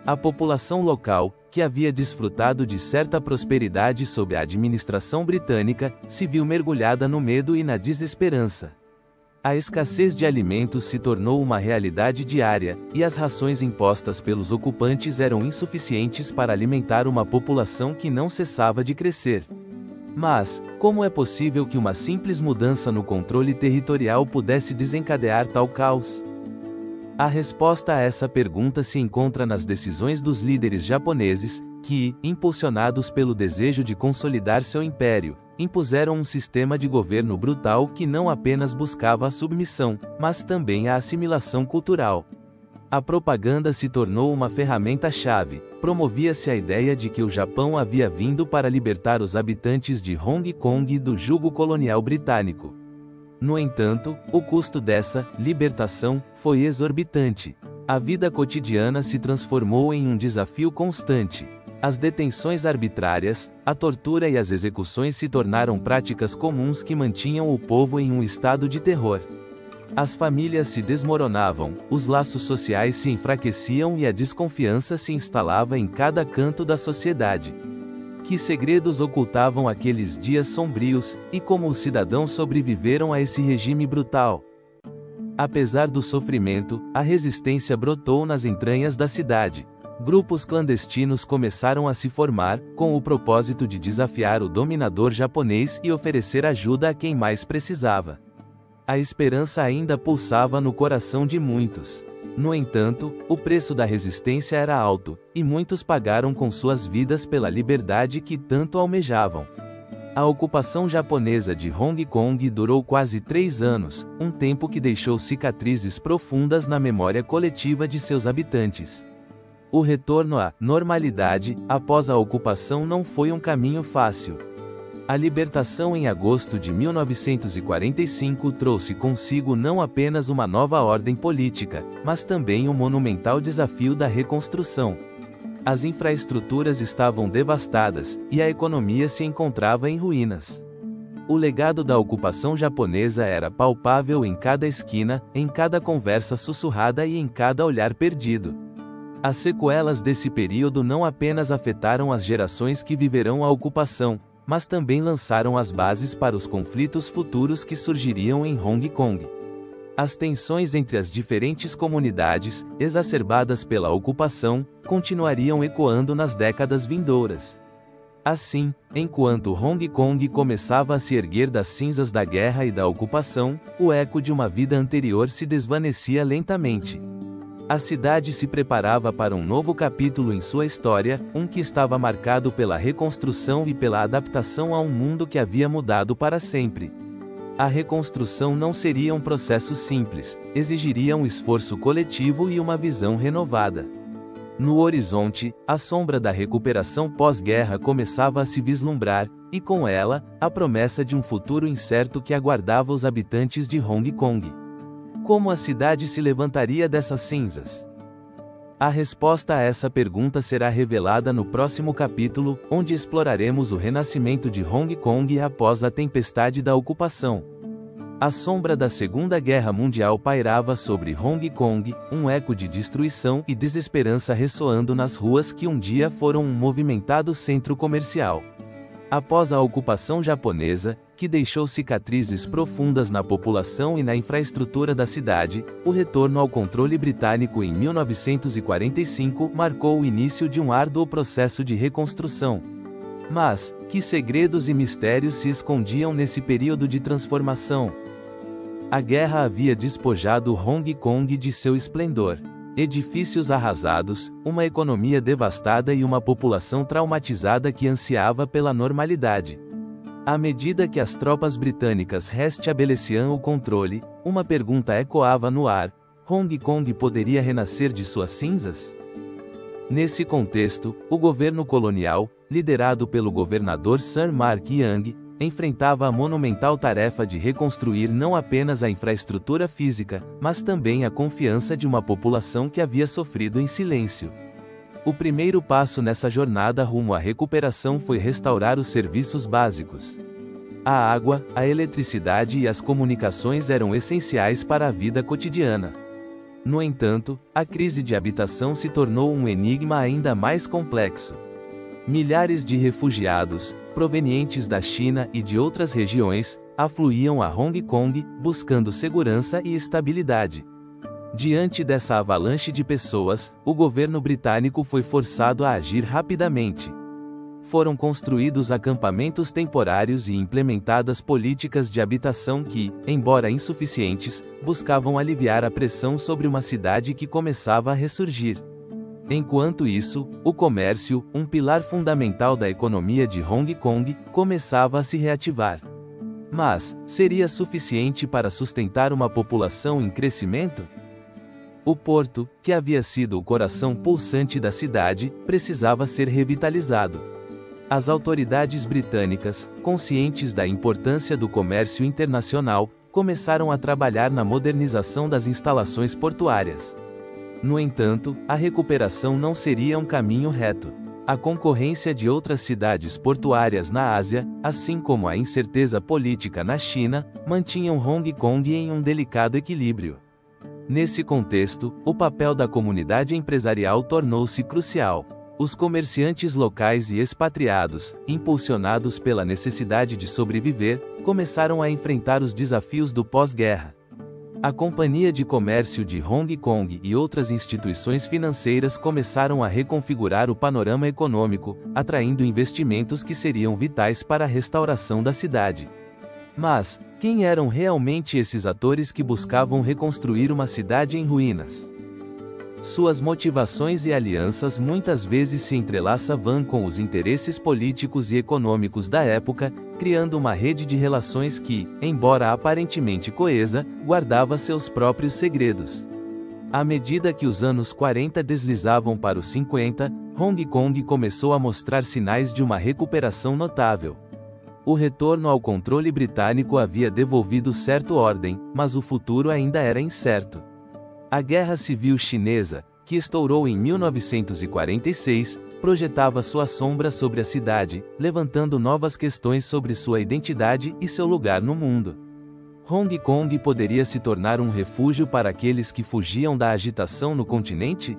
A população local, que havia desfrutado de certa prosperidade sob a administração britânica, se viu mergulhada no medo e na desesperança. A escassez de alimentos se tornou uma realidade diária, e as rações impostas pelos ocupantes eram insuficientes para alimentar uma população que não cessava de crescer. Mas, como é possível que uma simples mudança no controle territorial pudesse desencadear tal caos? A resposta a essa pergunta se encontra nas decisões dos líderes japoneses, que, impulsionados pelo desejo de consolidar seu império, impuseram um sistema de governo brutal que não apenas buscava a submissão, mas também a assimilação cultural. A propaganda se tornou uma ferramenta-chave. Promovia-se a ideia de que o Japão havia vindo para libertar os habitantes de Hong Kong do jugo colonial britânico. No entanto, o custo dessa libertação foi exorbitante. A vida cotidiana se transformou em um desafio constante. As detenções arbitrárias, a tortura e as execuções se tornaram práticas comuns que mantinham o povo em um estado de terror. As famílias se desmoronavam, os laços sociais se enfraqueciam e a desconfiança se instalava em cada canto da sociedade. Que segredos ocultavam aqueles dias sombrios, e como os cidadãos sobreviveram a esse regime brutal? Apesar do sofrimento, a resistência brotou nas entranhas da cidade. Grupos clandestinos começaram a se formar, com o propósito de desafiar o dominador japonês e oferecer ajuda a quem mais precisava. A esperança ainda pulsava no coração de muitos. No entanto, o preço da resistência era alto, e muitos pagaram com suas vidas pela liberdade que tanto almejavam. A ocupação japonesa de Hong Kong durou quase 3 anos, um tempo que deixou cicatrizes profundas na memória coletiva de seus habitantes. O retorno à normalidade, após a ocupação, não foi um caminho fácil. A libertação em agosto de 1945 trouxe consigo não apenas uma nova ordem política, mas também um monumental desafio da reconstrução. As infraestruturas estavam devastadas, e a economia se encontrava em ruínas. O legado da ocupação japonesa era palpável em cada esquina, em cada conversa sussurrada e em cada olhar perdido. As sequelas desse período não apenas afetaram as gerações que viverão a ocupação, mas também lançaram as bases para os conflitos futuros que surgiriam em Hong Kong. As tensões entre as diferentes comunidades, exacerbadas pela ocupação, continuariam ecoando nas décadas vindouras. Assim, enquanto Hong Kong começava a se erguer das cinzas da guerra e da ocupação, o eco de uma vida anterior se desvanecia lentamente. A cidade se preparava para um novo capítulo em sua história, um que estava marcado pela reconstrução e pela adaptação a um mundo que havia mudado para sempre. A reconstrução não seria um processo simples, exigiria um esforço coletivo e uma visão renovada. No horizonte, a sombra da recuperação pós-guerra começava a se vislumbrar, e com ela, a promessa de um futuro incerto que aguardava os habitantes de Hong Kong. Como a cidade se levantaria dessas cinzas? A resposta a essa pergunta será revelada no próximo capítulo, onde exploraremos o renascimento de Hong Kong após a tempestade da ocupação. A sombra da Segunda Guerra Mundial pairava sobre Hong Kong, um eco de destruição e desesperança ressoando nas ruas que um dia foram um movimentado centro comercial. Após a ocupação japonesa, que deixou cicatrizes profundas na população e na infraestrutura da cidade, o retorno ao controle britânico em 1945 marcou o início de um árduo processo de reconstrução. Mas, que segredos e mistérios se escondiam nesse período de transformação? A guerra havia despojado Hong Kong de seu esplendor. Edifícios arrasados, uma economia devastada e uma população traumatizada que ansiava pela normalidade. À medida que as tropas britânicas restabeleciam o controle, uma pergunta ecoava no ar: Hong Kong poderia renascer de suas cinzas? Nesse contexto, o governo colonial, liderado pelo governador Sir Mark Young, enfrentava a monumental tarefa de reconstruir não apenas a infraestrutura física, mas também a confiança de uma população que havia sofrido em silêncio. O primeiro passo nessa jornada rumo à recuperação foi restaurar os serviços básicos. A água, a eletricidade e as comunicações eram essenciais para a vida cotidiana. No entanto, a crise de habitação se tornou um enigma ainda mais complexo. Milhares de refugiados, provenientes da China e de outras regiões, afluíam a Hong Kong, buscando segurança e estabilidade. Diante dessa avalanche de pessoas, o governo britânico foi forçado a agir rapidamente. Foram construídos acampamentos temporários e implementadas políticas de habitação que, embora insuficientes, buscavam aliviar a pressão sobre uma cidade que começava a ressurgir. Enquanto isso, o comércio, um pilar fundamental da economia de Hong Kong, começava a se reativar. Mas, seria suficiente para sustentar uma população em crescimento? O porto, que havia sido o coração pulsante da cidade, precisava ser revitalizado. As autoridades britânicas, conscientes da importância do comércio internacional, começaram a trabalhar na modernização das instalações portuárias. No entanto, a recuperação não seria um caminho reto. A concorrência de outras cidades portuárias na Ásia, assim como a incerteza política na China, mantinham Hong Kong em um delicado equilíbrio. Nesse contexto, o papel da comunidade empresarial tornou-se crucial. Os comerciantes locais e expatriados, impulsionados pela necessidade de sobreviver, começaram a enfrentar os desafios do pós-guerra. A Companhia de Comércio de Hong Kong e outras instituições financeiras começaram a reconfigurar o panorama econômico, atraindo investimentos que seriam vitais para a restauração da cidade. Mas, quem eram realmente esses atores que buscavam reconstruir uma cidade em ruínas? Suas motivações e alianças muitas vezes se entrelaçavam com os interesses políticos e econômicos da época, criando uma rede de relações que, embora aparentemente coesa, guardava seus próprios segredos. À medida que os anos 40 deslizavam para os 50, Hong Kong começou a mostrar sinais de uma recuperação notável. O retorno ao controle britânico havia devolvido certa ordem, mas o futuro ainda era incerto. A Guerra Civil Chinesa, que estourou em 1946, projetava sua sombra sobre a cidade, levantando novas questões sobre sua identidade e seu lugar no mundo. Hong Kong poderia se tornar um refúgio para aqueles que fugiam da agitação no continente?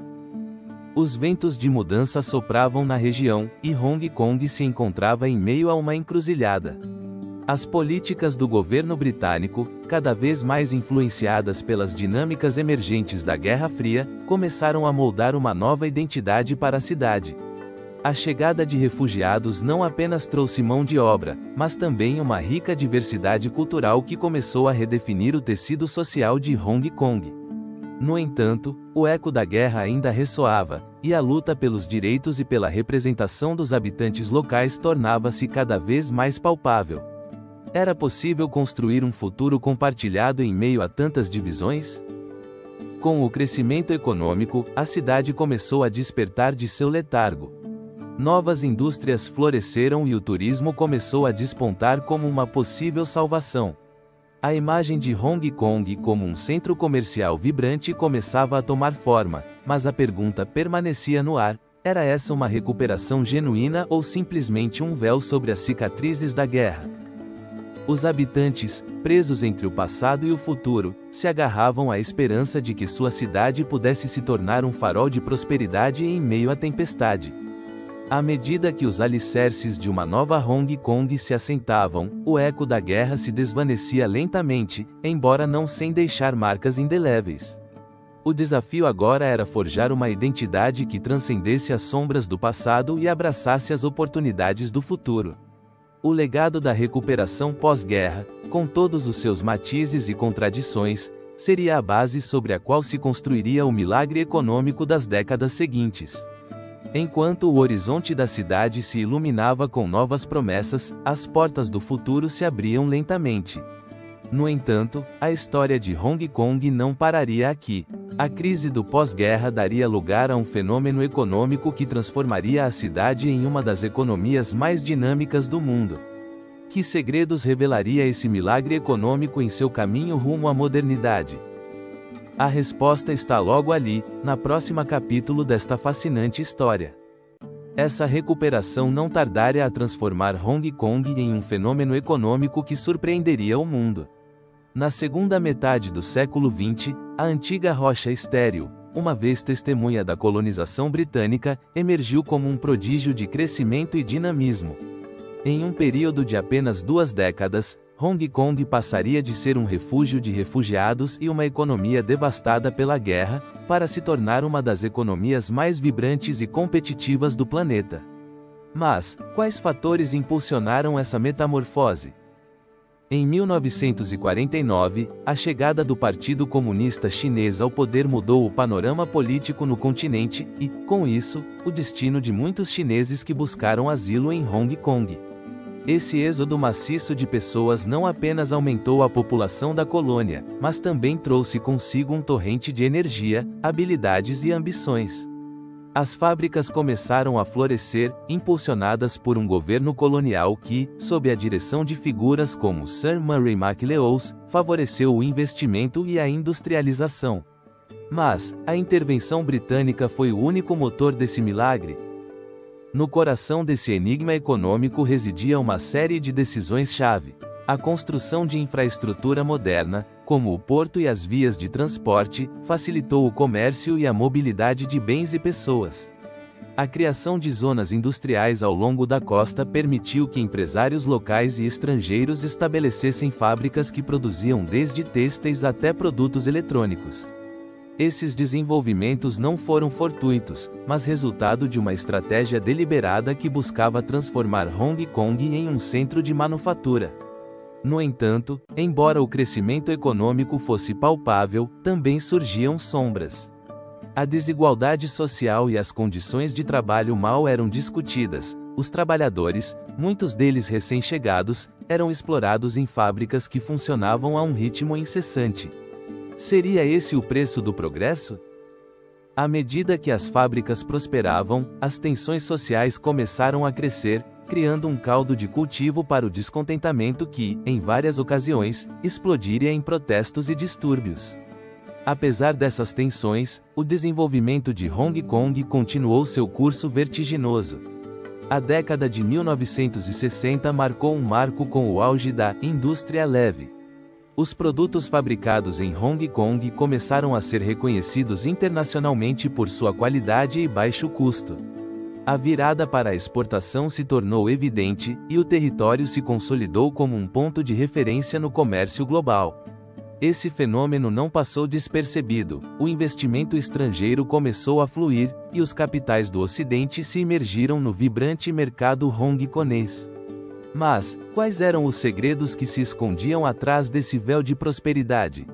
Os ventos de mudança sopravam na região, e Hong Kong se encontrava em meio a uma encruzilhada. As políticas do governo britânico, cada vez mais influenciadas pelas dinâmicas emergentes da Guerra Fria, começaram a moldar uma nova identidade para a cidade. A chegada de refugiados não apenas trouxe mão de obra, mas também uma rica diversidade cultural que começou a redefinir o tecido social de Hong Kong. No entanto, o eco da guerra ainda ressoava, e a luta pelos direitos e pela representação dos habitantes locais tornava-se cada vez mais palpável. Era possível construir um futuro compartilhado em meio a tantas divisões? Com o crescimento econômico, a cidade começou a despertar de seu letargo. Novas indústrias floresceram e o turismo começou a despontar como uma possível salvação. A imagem de Hong Kong como um centro comercial vibrante começava a tomar forma, mas a pergunta permanecia no ar: era essa uma recuperação genuína ou simplesmente um véu sobre as cicatrizes da guerra? Os habitantes, presos entre o passado e o futuro, se agarravam à esperança de que sua cidade pudesse se tornar um farol de prosperidade em meio à tempestade. À medida que os alicerces de uma nova Hong Kong se assentavam, o eco da guerra se desvanecia lentamente, embora não sem deixar marcas indeléveis. O desafio agora era forjar uma identidade que transcendesse as sombras do passado e abraçasse as oportunidades do futuro. O legado da recuperação pós-guerra, com todos os seus matizes e contradições, seria a base sobre a qual se construiria o milagre econômico das décadas seguintes. Enquanto o horizonte da cidade se iluminava com novas promessas, as portas do futuro se abriam lentamente. No entanto, a história de Hong Kong não pararia aqui. A crise do pós-guerra daria lugar a um fenômeno econômico que transformaria a cidade em uma das economias mais dinâmicas do mundo. Que segredos revelaria esse milagre econômico em seu caminho rumo à modernidade? A resposta está logo ali, na próxima capítulo desta fascinante história. Essa recuperação não tardaria a transformar Hong Kong em um fenômeno econômico que surpreenderia o mundo. Na segunda metade do século XX, a antiga rocha estéril, uma vez testemunha da colonização britânica, emergiu como um prodígio de crescimento e dinamismo. Em um período de apenas 2 décadas, Hong Kong passaria de ser um refúgio de refugiados e uma economia devastada pela guerra, para se tornar uma das economias mais vibrantes e competitivas do planeta. Mas, quais fatores impulsionaram essa metamorfose? Em 1949, a chegada do Partido Comunista Chinês ao poder mudou o panorama político no continente e, com isso, o destino de muitos chineses que buscaram asilo em Hong Kong. Esse êxodo maciço de pessoas não apenas aumentou a população da colônia, mas também trouxe consigo um torrente de energia, habilidades e ambições. As fábricas começaram a florescer, impulsionadas por um governo colonial que, sob a direção de figuras como Sir Murray MacLeod, favoreceu o investimento e a industrialização. Mas, a intervenção britânica foi o único motor desse milagre? No coração desse enigma econômico residia uma série de decisões-chave. A construção de infraestrutura moderna, como o porto e as vias de transporte, facilitou o comércio e a mobilidade de bens e pessoas. A criação de zonas industriais ao longo da costa permitiu que empresários locais e estrangeiros estabelecessem fábricas que produziam desde têxteis até produtos eletrônicos. Esses desenvolvimentos não foram fortuitos, mas resultado de uma estratégia deliberada que buscava transformar Hong Kong em um centro de manufatura. No entanto, embora o crescimento econômico fosse palpável, também surgiam sombras. A desigualdade social e as condições de trabalho mal eram discutidas. Os trabalhadores, muitos deles recém-chegados, eram explorados em fábricas que funcionavam a um ritmo incessante. Seria esse o preço do progresso? À medida que as fábricas prosperavam, as tensões sociais começaram a crescer, criando um caldo de cultivo para o descontentamento que, em várias ocasiões, explodiria em protestos e distúrbios. Apesar dessas tensões, o desenvolvimento de Hong Kong continuou seu curso vertiginoso. A década de 1960 marcou um marco com o auge da indústria leve. Os produtos fabricados em Hong Kong começaram a ser reconhecidos internacionalmente por sua qualidade e baixo custo. A virada para a exportação se tornou evidente, e o território se consolidou como um ponto de referência no comércio global. Esse fenômeno não passou despercebido, o investimento estrangeiro começou a fluir, e os capitais do Ocidente se imergiram no vibrante mercado hongkonês. Mas, quais eram os segredos que se escondiam atrás desse véu de prosperidade?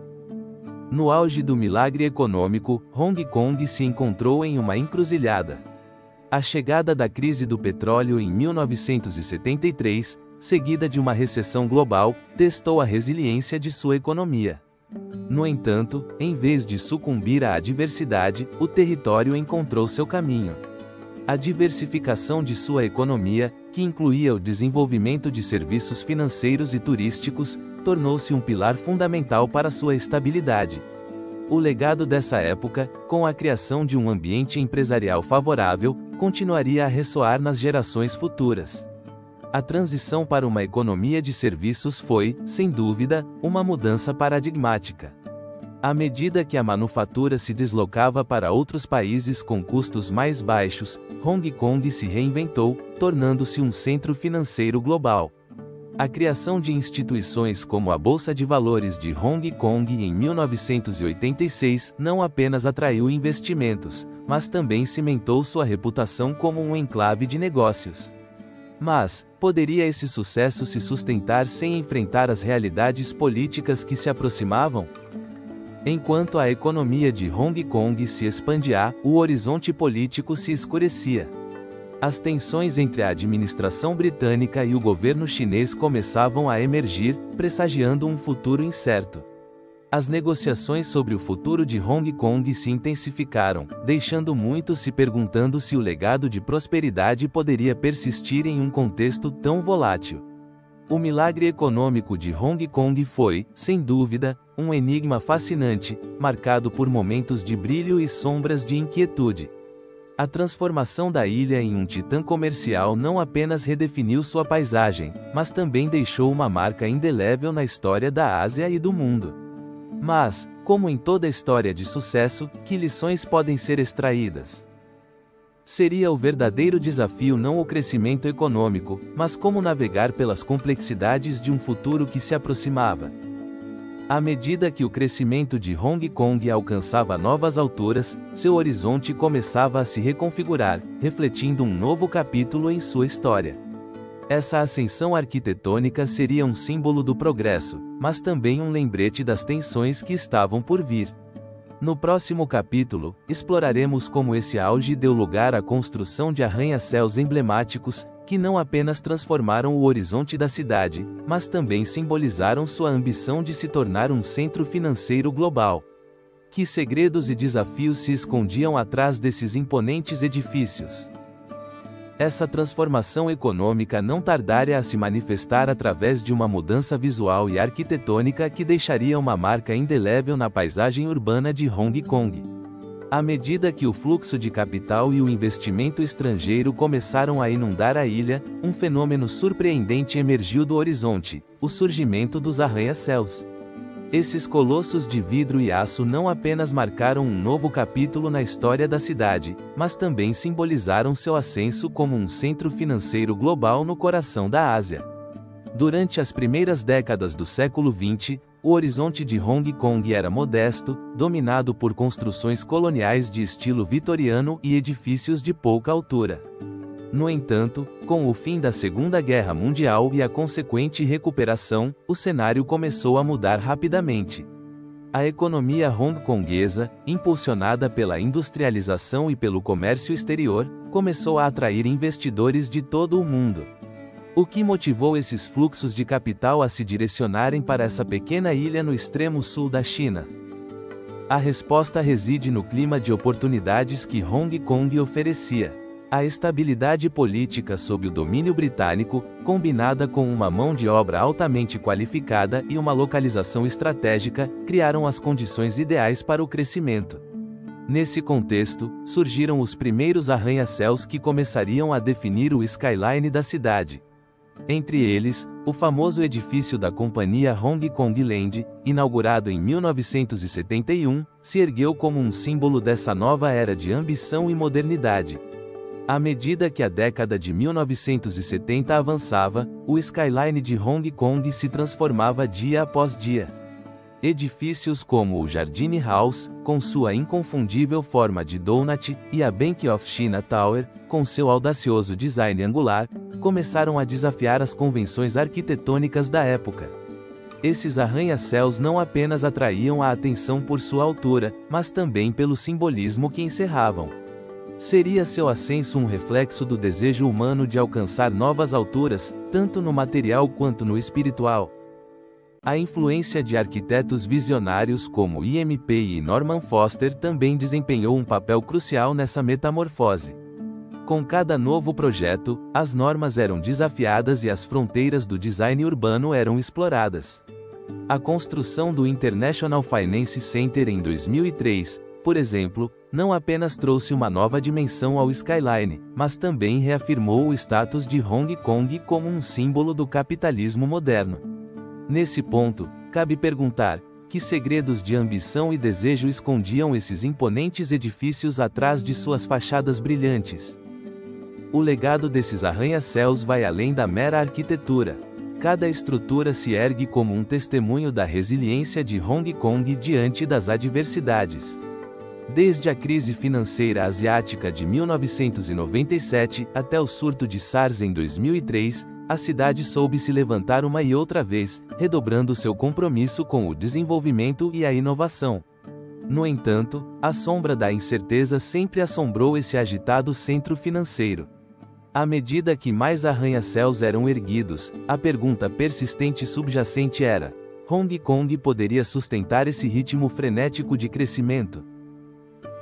No auge do milagre econômico, Hong Kong se encontrou em uma encruzilhada. A chegada da crise do petróleo em 1973, seguida de uma recessão global, testou a resiliência de sua economia. No entanto, em vez de sucumbir à adversidade, o território encontrou seu caminho. A diversificação de sua economia, que incluía o desenvolvimento de serviços financeiros e turísticos, tornou-se um pilar fundamental para sua estabilidade. O legado dessa época, com a criação de um ambiente empresarial favorável, continuaria a ressoar nas gerações futuras. A transição para uma economia de serviços foi, sem dúvida, uma mudança paradigmática. À medida que a manufatura se deslocava para outros países com custos mais baixos, Hong Kong se reinventou, tornando-se um centro financeiro global. A criação de instituições como a Bolsa de Valores de Hong Kong em 1986 não apenas atraiu investimentos, mas também cimentou sua reputação como um enclave de negócios. Mas, poderia esse sucesso se sustentar sem enfrentar as realidades políticas que se aproximavam? Enquanto a economia de Hong Kong se expandia, o horizonte político se escurecia. As tensões entre a administração britânica e o governo chinês começavam a emergir, pressagiando um futuro incerto. As negociações sobre o futuro de Hong Kong se intensificaram, deixando muitos se perguntando se o legado de prosperidade poderia persistir em um contexto tão volátil. O milagre econômico de Hong Kong foi, sem dúvida, um enigma fascinante, marcado por momentos de brilho e sombras de inquietude. A transformação da ilha em um titã comercial não apenas redefiniu sua paisagem, mas também deixou uma marca indelével na história da Ásia e do mundo. Mas, como em toda história de sucesso, que lições podem ser extraídas? Seria o verdadeiro desafio não o crescimento econômico, mas como navegar pelas complexidades de um futuro que se aproximava. À medida que o crescimento de Hong Kong alcançava novas alturas, seu horizonte começava a se reconfigurar, refletindo um novo capítulo em sua história. Essa ascensão arquitetônica seria um símbolo do progresso, mas também um lembrete das tensões que estavam por vir. No próximo capítulo, exploraremos como esse auge deu lugar à construção de arranha-céus emblemáticos, que não apenas transformaram o horizonte da cidade, mas também simbolizaram sua ambição de se tornar um centro financeiro global. Que segredos e desafios se escondiam atrás desses imponentes edifícios? Essa transformação econômica não tardaria a se manifestar através de uma mudança visual e arquitetônica que deixaria uma marca indelével na paisagem urbana de Hong Kong. À medida que o fluxo de capital e o investimento estrangeiro começaram a inundar a ilha, um fenômeno surpreendente emergiu do horizonte: o surgimento dos arranha-céus. Esses colossos de vidro e aço não apenas marcaram um novo capítulo na história da cidade, mas também simbolizaram seu ascenso como um centro financeiro global no coração da Ásia. Durante as primeiras décadas do século XX, o horizonte de Hong Kong era modesto, dominado por construções coloniais de estilo vitoriano e edifícios de pouca altura. No entanto, com o fim da Segunda Guerra Mundial e a consequente recuperação, o cenário começou a mudar rapidamente. A economia hongkonguesa, impulsionada pela industrialização e pelo comércio exterior, começou a atrair investidores de todo o mundo. O que motivou esses fluxos de capital a se direcionarem para essa pequena ilha no extremo sul da China? A resposta reside no clima de oportunidades que Hong Kong oferecia. A estabilidade política sob o domínio britânico, combinada com uma mão de obra altamente qualificada e uma localização estratégica, criaram as condições ideais para o crescimento. Nesse contexto, surgiram os primeiros arranha-céus que começariam a definir o skyline da cidade. Entre eles, o famoso edifício da companhia Hong Kong Land, inaugurado em 1971, se ergueu como um símbolo dessa nova era de ambição e modernidade. À medida que a década de 1970 avançava, o skyline de Hong Kong se transformava dia após dia. Edifícios como o Jardine House, com sua inconfundível forma de donut, e a Bank of China Tower, com seu audacioso design angular, começaram a desafiar as convenções arquitetônicas da época. Esses arranha-céus não apenas atraíam a atenção por sua altura, mas também pelo simbolismo que encerravam. Seria seu ascenso um reflexo do desejo humano de alcançar novas alturas, tanto no material quanto no espiritual? A influência de arquitetos visionários como IMP e Norman Foster também desempenhou um papel crucial nessa metamorfose. Com cada novo projeto, as normas eram desafiadas e as fronteiras do design urbano eram exploradas. A construção do International Finance Center em 2003, por exemplo, não apenas trouxe uma nova dimensão ao skyline, mas também reafirmou o status de Hong Kong como um símbolo do capitalismo moderno. Nesse ponto, cabe perguntar: que segredos de ambição e desejo escondiam esses imponentes edifícios atrás de suas fachadas brilhantes? O legado desses arranha-céus vai além da mera arquitetura. Cada estrutura se ergue como um testemunho da resiliência de Hong Kong diante das adversidades. Desde a crise financeira asiática de 1997 até o surto de SARS em 2003, a cidade soube se levantar uma e outra vez, redobrando seu compromisso com o desenvolvimento e a inovação. No entanto, a sombra da incerteza sempre assombrou esse agitado centro financeiro. À medida que mais arranha-céus eram erguidos, a pergunta persistente subjacente era: Hong Kong poderia sustentar esse ritmo frenético de crescimento?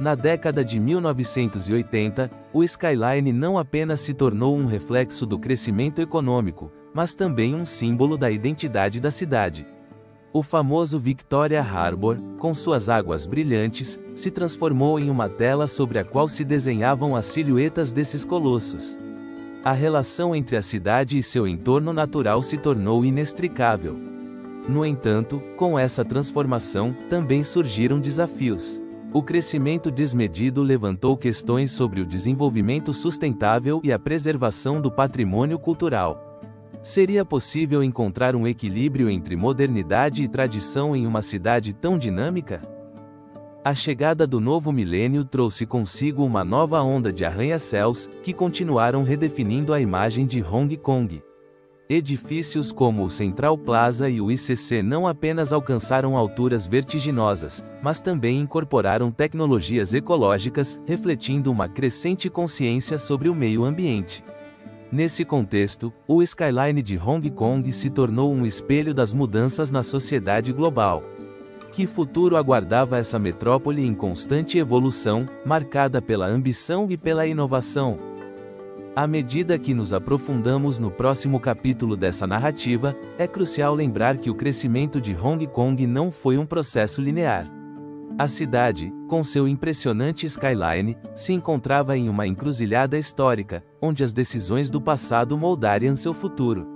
Na década de 1980, o skyline não apenas se tornou um reflexo do crescimento econômico, mas também um símbolo da identidade da cidade. O famoso Victoria Harbour, com suas águas brilhantes, se transformou em uma tela sobre a qual se desenhavam as silhuetas desses colossos. A relação entre a cidade e seu entorno natural se tornou inextricável. No entanto, com essa transformação, também surgiram desafios. O crescimento desmedido levantou questões sobre o desenvolvimento sustentável e a preservação do patrimônio cultural. Seria possível encontrar um equilíbrio entre modernidade e tradição em uma cidade tão dinâmica? A chegada do novo milênio trouxe consigo uma nova onda de arranha-céus, que continuaram redefinindo a imagem de Hong Kong. Edifícios como o Central Plaza e o ICC não apenas alcançaram alturas vertiginosas, mas também incorporaram tecnologias ecológicas, refletindo uma crescente consciência sobre o meio ambiente. Nesse contexto, o skyline de Hong Kong se tornou um espelho das mudanças na sociedade global. Que futuro aguardava essa metrópole em constante evolução, marcada pela ambição e pela inovação? À medida que nos aprofundamos no próximo capítulo dessa narrativa, é crucial lembrar que o crescimento de Hong Kong não foi um processo linear. A cidade, com seu impressionante skyline, se encontrava em uma encruzilhada histórica, onde as decisões do passado moldariam seu futuro.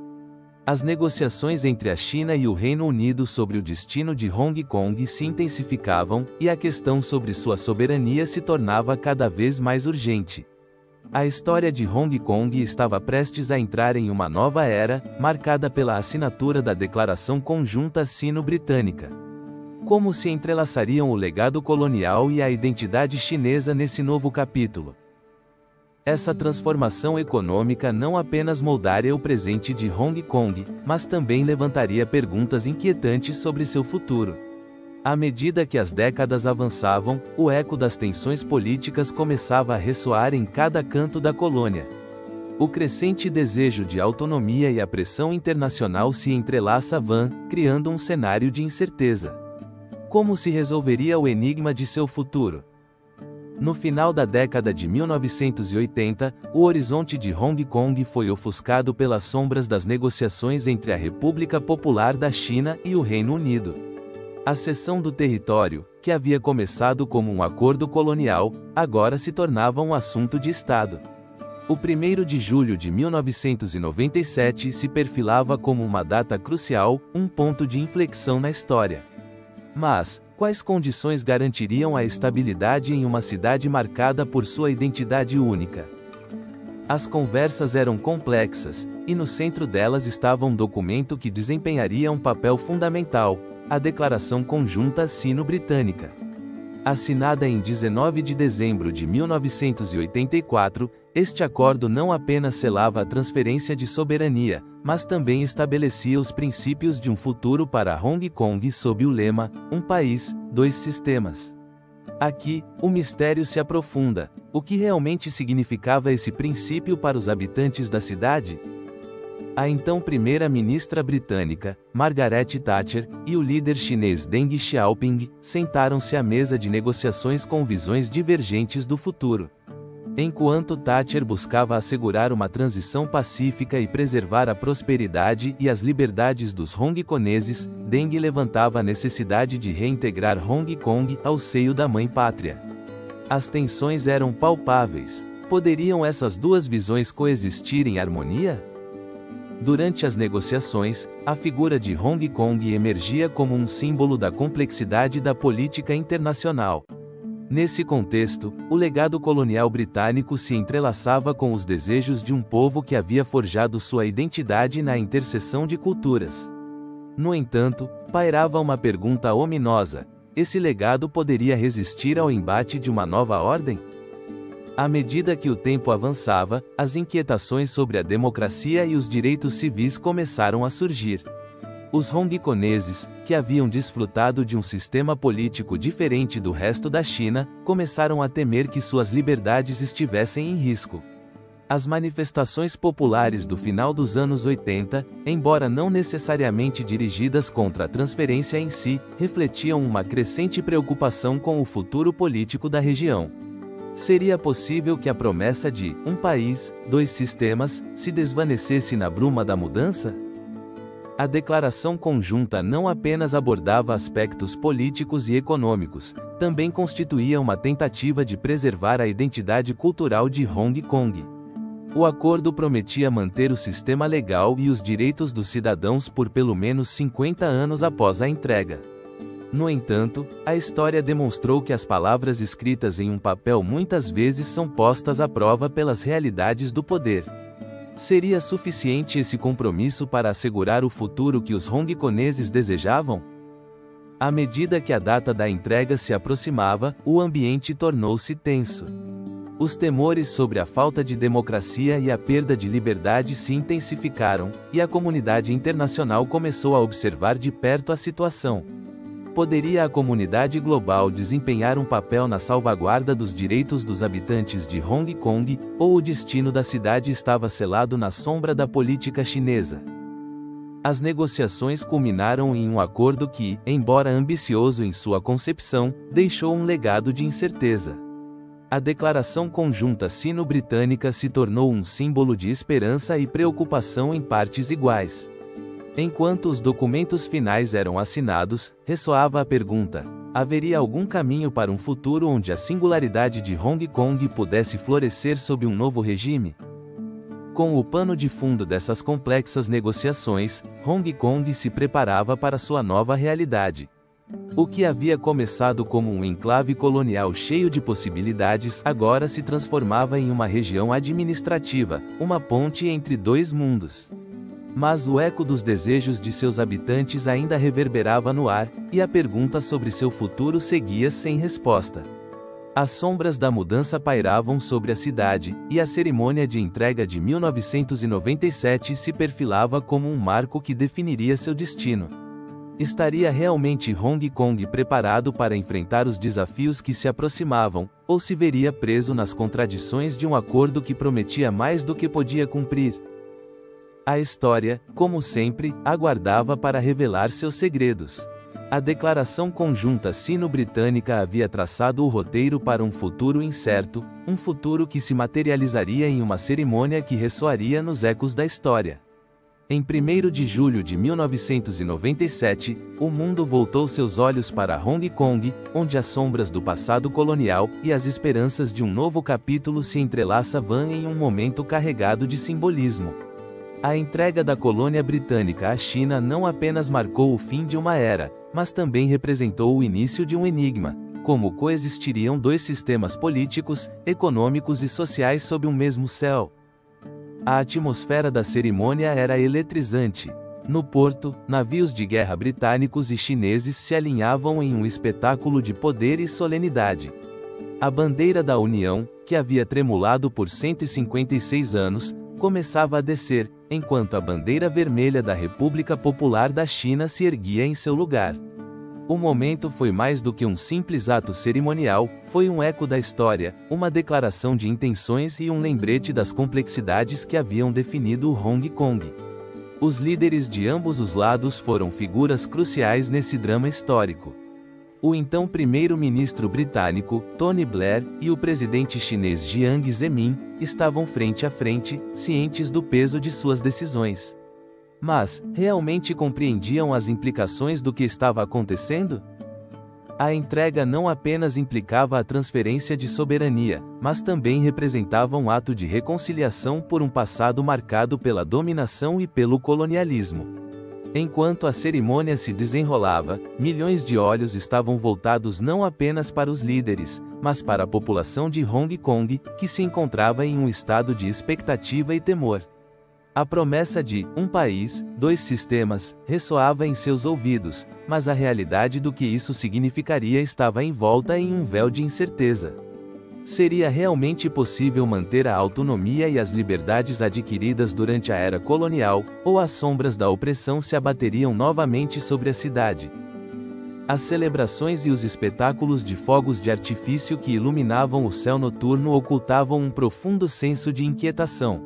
As negociações entre a China e o Reino Unido sobre o destino de Hong Kong se intensificavam, e a questão sobre sua soberania se tornava cada vez mais urgente. A história de Hong Kong estava prestes a entrar em uma nova era, marcada pela assinatura da Declaração Conjunta Sino-Britânica. Como se entrelaçariam o legado colonial e a identidade chinesa nesse novo capítulo? Essa transformação econômica não apenas moldaria o presente de Hong Kong, mas também levantaria perguntas inquietantes sobre seu futuro. À medida que as décadas avançavam, o eco das tensões políticas começava a ressoar em cada canto da colônia. O crescente desejo de autonomia e a pressão internacional se entrelaçavam, criando um cenário de incerteza. Como se resolveria o enigma de seu futuro? No final da década de 1980, o horizonte de Hong Kong foi ofuscado pelas sombras das negociações entre a República Popular da China e o Reino Unido. A cessão do território, que havia começado como um acordo colonial, agora se tornava um assunto de Estado. O 1º de julho de 1997 se perfilava como uma data crucial, um ponto de inflexão na história. Mas, quais condições garantiriam a estabilidade em uma cidade marcada por sua identidade única? As conversas eram complexas, e no centro delas estava um documento que desempenharia um papel fundamental: a Declaração Conjunta Sino-Britânica. Assinada em 19 de dezembro de 1984, este acordo não apenas selava a transferência de soberania, mas também estabelecia os princípios de um futuro para Hong Kong sob o lema: um país, dois sistemas. Aqui, o mistério se aprofunda. O que realmente significava esse princípio para os habitantes da cidade? A então primeira-ministra britânica, Margaret Thatcher, e o líder chinês Deng Xiaoping sentaram-se à mesa de negociações com visões divergentes do futuro. Enquanto Thatcher buscava assegurar uma transição pacífica e preservar a prosperidade e as liberdades dos hongkoneses, Deng levantava a necessidade de reintegrar Hong Kong ao seio da mãe pátria. As tensões eram palpáveis. Poderiam essas duas visões coexistir em harmonia? Durante as negociações, a figura de Hong Kong emergia como um símbolo da complexidade da política internacional. Nesse contexto, o legado colonial britânico se entrelaçava com os desejos de um povo que havia forjado sua identidade na interseção de culturas. No entanto, pairava uma pergunta ominosa: esse legado poderia resistir ao embate de uma nova ordem? À medida que o tempo avançava, as inquietações sobre a democracia e os direitos civis começaram a surgir. Os hongkoneses, que haviam desfrutado de um sistema político diferente do resto da China, começaram a temer que suas liberdades estivessem em risco. As manifestações populares do final dos anos 80, embora não necessariamente dirigidas contra a transferência em si, refletiam uma crescente preocupação com o futuro político da região. Seria possível que a promessa de um país, dois sistemas, se desvanecesse na bruma da mudança? A Declaração Conjunta não apenas abordava aspectos políticos e econômicos, também constituía uma tentativa de preservar a identidade cultural de Hong Kong. O acordo prometia manter o sistema legal e os direitos dos cidadãos por pelo menos 50 anos após a entrega. No entanto, a história demonstrou que as palavras escritas em um papel muitas vezes são postas à prova pelas realidades do poder. Seria suficiente esse compromisso para assegurar o futuro que os hongkoneses desejavam? À medida que a data da entrega se aproximava, o ambiente tornou-se tenso. Os temores sobre a falta de democracia e a perda de liberdade se intensificaram, e a comunidade internacional começou a observar de perto a situação. Poderia a comunidade global desempenhar um papel na salvaguarda dos direitos dos habitantes de Hong Kong, ou o destino da cidade estava selado na sombra da política chinesa? As negociações culminaram em um acordo que, embora ambicioso em sua concepção, deixou um legado de incerteza. A Declaração Conjunta Sino-Britânica se tornou um símbolo de esperança e preocupação em partes iguais. Enquanto os documentos finais eram assinados, ressoava a pergunta: haveria algum caminho para um futuro onde a singularidade de Hong Kong pudesse florescer sob um novo regime? Com o pano de fundo dessas complexas negociações, Hong Kong se preparava para sua nova realidade. O que havia começado como um enclave colonial cheio de possibilidades, agora se transformava em uma região administrativa, uma ponte entre dois mundos. Mas o eco dos desejos de seus habitantes ainda reverberava no ar, e a pergunta sobre seu futuro seguia sem resposta. As sombras da mudança pairavam sobre a cidade, e a cerimônia de entrega de 1997 se perfilava como um marco que definiria seu destino. Estaria realmente Hong Kong preparado para enfrentar os desafios que se aproximavam, ou se veria preso nas contradições de um acordo que prometia mais do que podia cumprir? A história, como sempre, aguardava para revelar seus segredos. A Declaração Conjunta Sino-Britânica havia traçado o roteiro para um futuro incerto, um futuro que se materializaria em uma cerimônia que ressoaria nos ecos da história. Em 1º de julho de 1997, o mundo voltou seus olhos para Hong Kong, onde as sombras do passado colonial e as esperanças de um novo capítulo se entrelaçavam em um momento carregado de simbolismo. A entrega da colônia britânica à China não apenas marcou o fim de uma era, mas também representou o início de um enigma: como coexistiriam dois sistemas políticos, econômicos e sociais sob um mesmo céu? A atmosfera da cerimônia era eletrizante. No porto, navios de guerra britânicos e chineses se alinhavam em um espetáculo de poder e solenidade. A bandeira da União, que havia tremulado por 156 anos, começava a descer, enquanto a bandeira vermelha da República Popular da China se erguia em seu lugar. O momento foi mais do que um simples ato cerimonial, foi um eco da história, uma declaração de intenções e um lembrete das complexidades que haviam definido Hong Kong. Os líderes de ambos os lados foram figuras cruciais nesse drama histórico. O então primeiro-ministro britânico, Tony Blair, e o presidente chinês Jiang Zemin, estavam frente a frente, cientes do peso de suas decisões. Mas, realmente compreendiam as implicações do que estava acontecendo? A entrega não apenas implicava a transferência de soberania, mas também representava um ato de reconciliação por um passado marcado pela dominação e pelo colonialismo. Enquanto a cerimônia se desenrolava, milhões de olhos estavam voltados não apenas para os líderes, mas para a população de Hong Kong, que se encontrava em um estado de expectativa e temor. A promessa de um país, dois sistemas, ressoava em seus ouvidos, mas a realidade do que isso significaria estava envolta em um véu de incerteza. Seria realmente possível manter a autonomia e as liberdades adquiridas durante a era colonial, ou as sombras da opressão se abateriam novamente sobre a cidade? As celebrações e os espetáculos de fogos de artifício que iluminavam o céu noturno ocultavam um profundo senso de inquietação.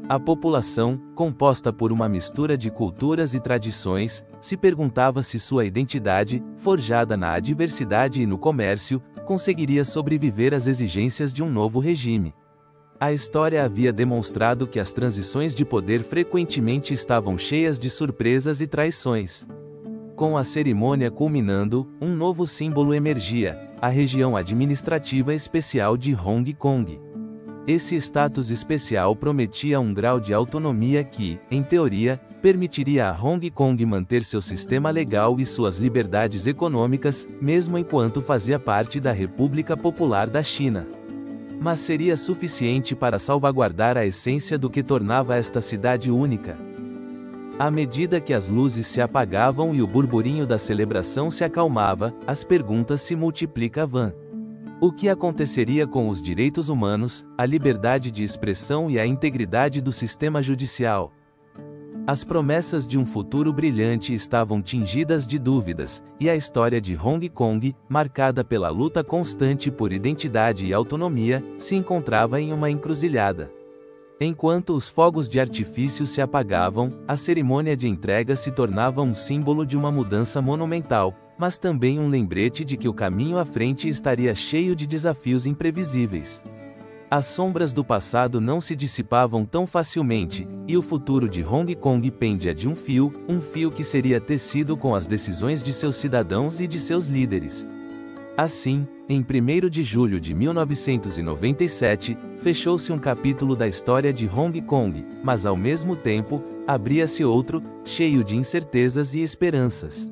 A população, composta por uma mistura de culturas e tradições, se perguntava se sua identidade, forjada na adversidade e no comércio, conseguiria sobreviver às exigências de um novo regime. A história havia demonstrado que as transições de poder frequentemente estavam cheias de surpresas e traições. Com a cerimônia culminando, um novo símbolo emergia: a região administrativa especial de Hong Kong. Esse status especial prometia um grau de autonomia que, em teoria, permitiria a Hong Kong manter seu sistema legal e suas liberdades econômicas, mesmo enquanto fazia parte da República Popular da China. Mas seria suficiente para salvaguardar a essência do que tornava esta cidade única. À medida que as luzes se apagavam e o burburinho da celebração se acalmava, as perguntas se multiplicavam. O que aconteceria com os direitos humanos, a liberdade de expressão e a integridade do sistema judicial? As promessas de um futuro brilhante estavam tingidas de dúvidas, e a história de Hong Kong, marcada pela luta constante por identidade e autonomia, se encontrava em uma encruzilhada. Enquanto os fogos de artifício se apagavam, a cerimônia de entrega se tornava um símbolo de uma mudança monumental, mas também um lembrete de que o caminho à frente estaria cheio de desafios imprevisíveis. As sombras do passado não se dissipavam tão facilmente, e o futuro de Hong Kong pendia de um fio que seria tecido com as decisões de seus cidadãos e de seus líderes. Assim, em 1º de julho de 1997, fechou-se um capítulo da história de Hong Kong, mas ao mesmo tempo, abria-se outro, cheio de incertezas e esperanças.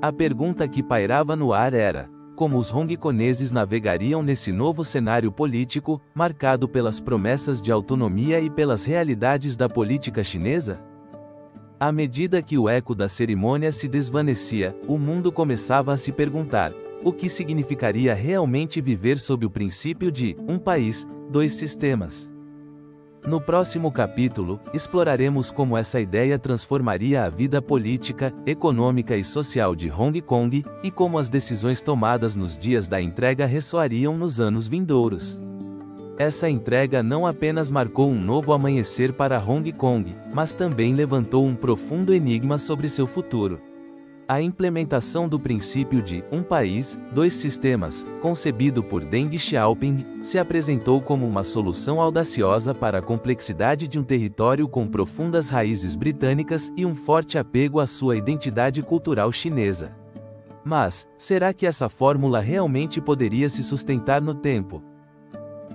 A pergunta que pairava no ar era: como os hongkoneses navegariam nesse novo cenário político, marcado pelas promessas de autonomia e pelas realidades da política chinesa? À medida que o eco da cerimônia se desvanecia, o mundo começava a se perguntar: o que significaria realmente viver sob o princípio de um país, dois sistemas? No próximo capítulo, exploraremos como essa ideia transformaria a vida política, econômica e social de Hong Kong, e como as decisões tomadas nos dias da entrega ressoariam nos anos vindouros. Essa entrega não apenas marcou um novo amanhecer para Hong Kong, mas também levantou um profundo enigma sobre seu futuro. A implementação do princípio de um país, dois sistemas, concebido por Deng Xiaoping, se apresentou como uma solução audaciosa para a complexidade de um território com profundas raízes britânicas e um forte apego à sua identidade cultural chinesa. Mas, será que essa fórmula realmente poderia se sustentar no tempo?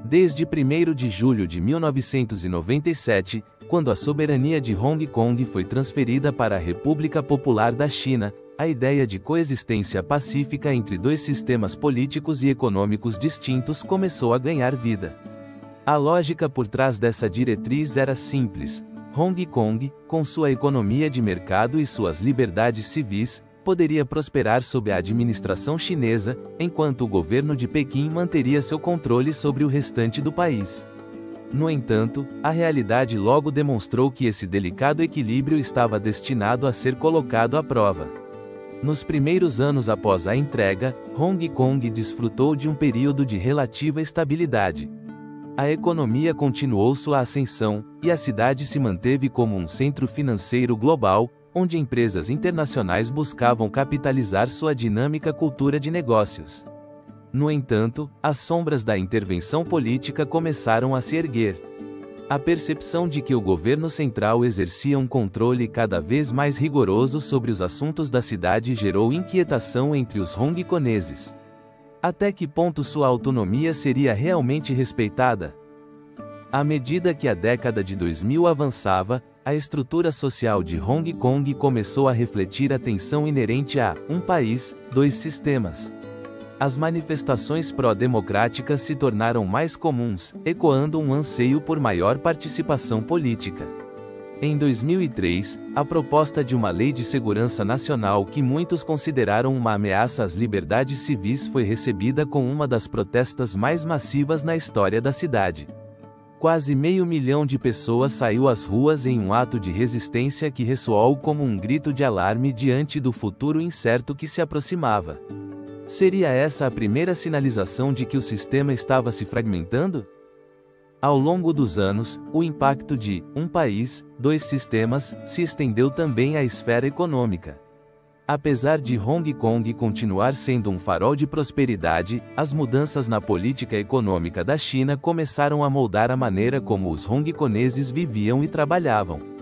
Desde 1º de julho de 1997, quando a soberania de Hong Kong foi transferida para a República Popular da China, a ideia de coexistência pacífica entre dois sistemas políticos e econômicos distintos começou a ganhar vida. A lógica por trás dessa diretriz era simples: Hong Kong, com sua economia de mercado e suas liberdades civis, poderia prosperar sob a administração chinesa, enquanto o governo de Pequim manteria seu controle sobre o restante do país. No entanto, a realidade logo demonstrou que esse delicado equilíbrio estava destinado a ser colocado à prova. Nos primeiros anos após a entrega, Hong Kong desfrutou de um período de relativa estabilidade. A economia continuou sua ascensão, e a cidade se manteve como um centro financeiro global, onde empresas internacionais buscavam capitalizar sua dinâmica cultura de negócios. No entanto, as sombras da intervenção política começaram a se erguer. A percepção de que o governo central exercia um controle cada vez mais rigoroso sobre os assuntos da cidade gerou inquietação entre os hongkoneses. Até que ponto sua autonomia seria realmente respeitada? À medida que a década de 2000 avançava, a estrutura social de Hong Kong começou a refletir a tensão inerente a um país, dois sistemas. As manifestações pró-democráticas se tornaram mais comuns, ecoando um anseio por maior participação política. Em 2003, a proposta de uma lei de segurança nacional que muitos consideraram uma ameaça às liberdades civis foi recebida com uma das protestas mais massivas na história da cidade. Quase 500 mil de pessoas saiu às ruas em um ato de resistência que ressoou como um grito de alarme diante do futuro incerto que se aproximava. Seria essa a primeira sinalização de que o sistema estava se fragmentando? Ao longo dos anos, o impacto de um país, dois sistemas se estendeu também à esfera econômica. Apesar de Hong Kong continuar sendo um farol de prosperidade, as mudanças na política econômica da China começaram a moldar a maneira como os hongkoneses viviam e trabalhavam.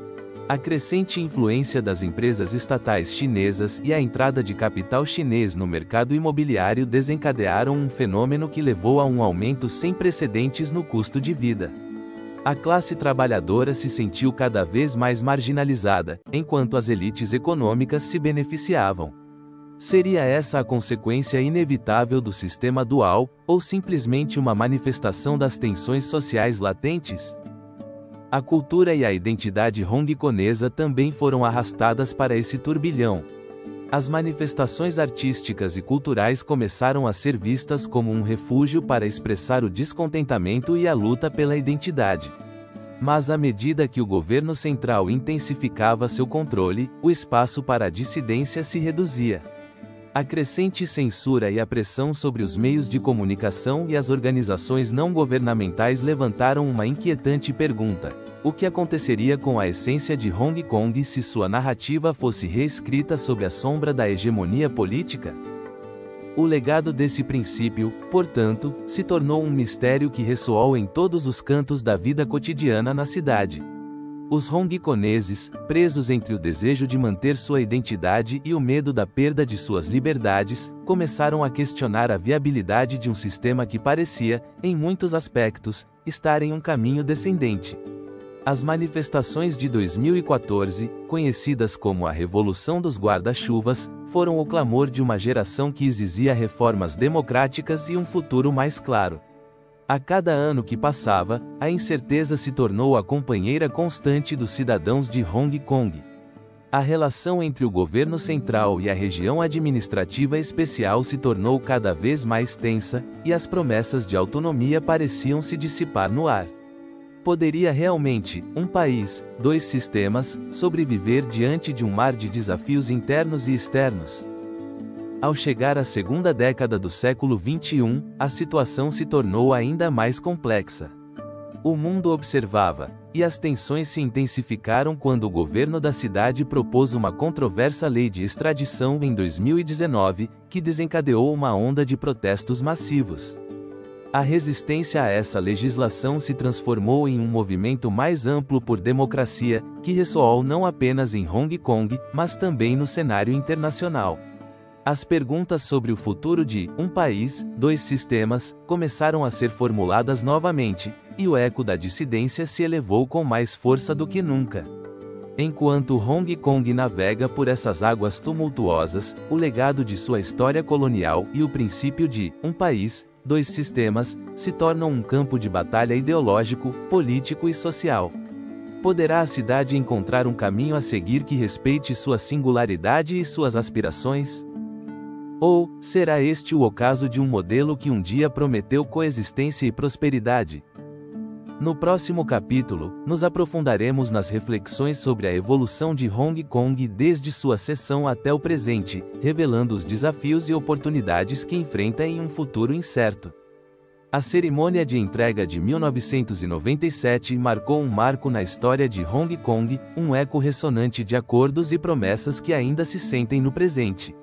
A crescente influência das empresas estatais chinesas e a entrada de capital chinês no mercado imobiliário desencadearam um fenômeno que levou a um aumento sem precedentes no custo de vida. A classe trabalhadora se sentiu cada vez mais marginalizada, enquanto as elites econômicas se beneficiavam. Seria essa a consequência inevitável do sistema dual, ou simplesmente uma manifestação das tensões sociais latentes? A cultura e a identidade hongkonesa também foram arrastadas para esse turbilhão. As manifestações artísticas e culturais começaram a ser vistas como um refúgio para expressar o descontentamento e a luta pela identidade. Mas à medida que o governo central intensificava seu controle, o espaço para a dissidência se reduzia. A crescente censura e a pressão sobre os meios de comunicação e as organizações não governamentais levantaram uma inquietante pergunta: o que aconteceria com a essência de Hong Kong se sua narrativa fosse reescrita sob a sombra da hegemonia política? O legado desse princípio, portanto, se tornou um mistério que ressoou em todos os cantos da vida cotidiana na cidade. Os hongkoneses, presos entre o desejo de manter sua identidade e o medo da perda de suas liberdades, começaram a questionar a viabilidade de um sistema que parecia, em muitos aspectos, estar em um caminho descendente. As manifestações de 2014, conhecidas como a Revolução dos Guarda-Chuvas, foram o clamor de uma geração que exigia reformas democráticas e um futuro mais claro. A cada ano que passava, a incerteza se tornou a companheira constante dos cidadãos de Hong Kong. A relação entre o governo central e a região administrativa especial se tornou cada vez mais tensa, e as promessas de autonomia pareciam se dissipar no ar. Poderia realmente, um país, dois sistemas, sobreviver diante de um mar de desafios internos e externos? Ao chegar à segunda década do século XXI, a situação se tornou ainda mais complexa. O mundo observava, e as tensões se intensificaram quando o governo da cidade propôs uma controversa lei de extradição em 2019, que desencadeou uma onda de protestos massivos. A resistência a essa legislação se transformou em um movimento mais amplo por democracia, que ressoou não apenas em Hong Kong, mas também no cenário internacional. As perguntas sobre o futuro de um país, dois sistemas, começaram a ser formuladas novamente, e o eco da dissidência se elevou com mais força do que nunca. Enquanto Hong Kong navega por essas águas tumultuosas, o legado de sua história colonial e o princípio de um país, dois sistemas, se tornam um campo de batalha ideológico, político e social. Poderá a cidade encontrar um caminho a seguir que respeite sua singularidade e suas aspirações? Ou, será este o ocaso de um modelo que um dia prometeu coexistência e prosperidade? No próximo capítulo, nos aprofundaremos nas reflexões sobre a evolução de Hong Kong desde sua seção até o presente, revelando os desafios e oportunidades que enfrenta em um futuro incerto. A cerimônia de entrega de 1997 marcou um marco na história de Hong Kong, um eco ressonante de acordos e promessas que ainda se sentem no presente.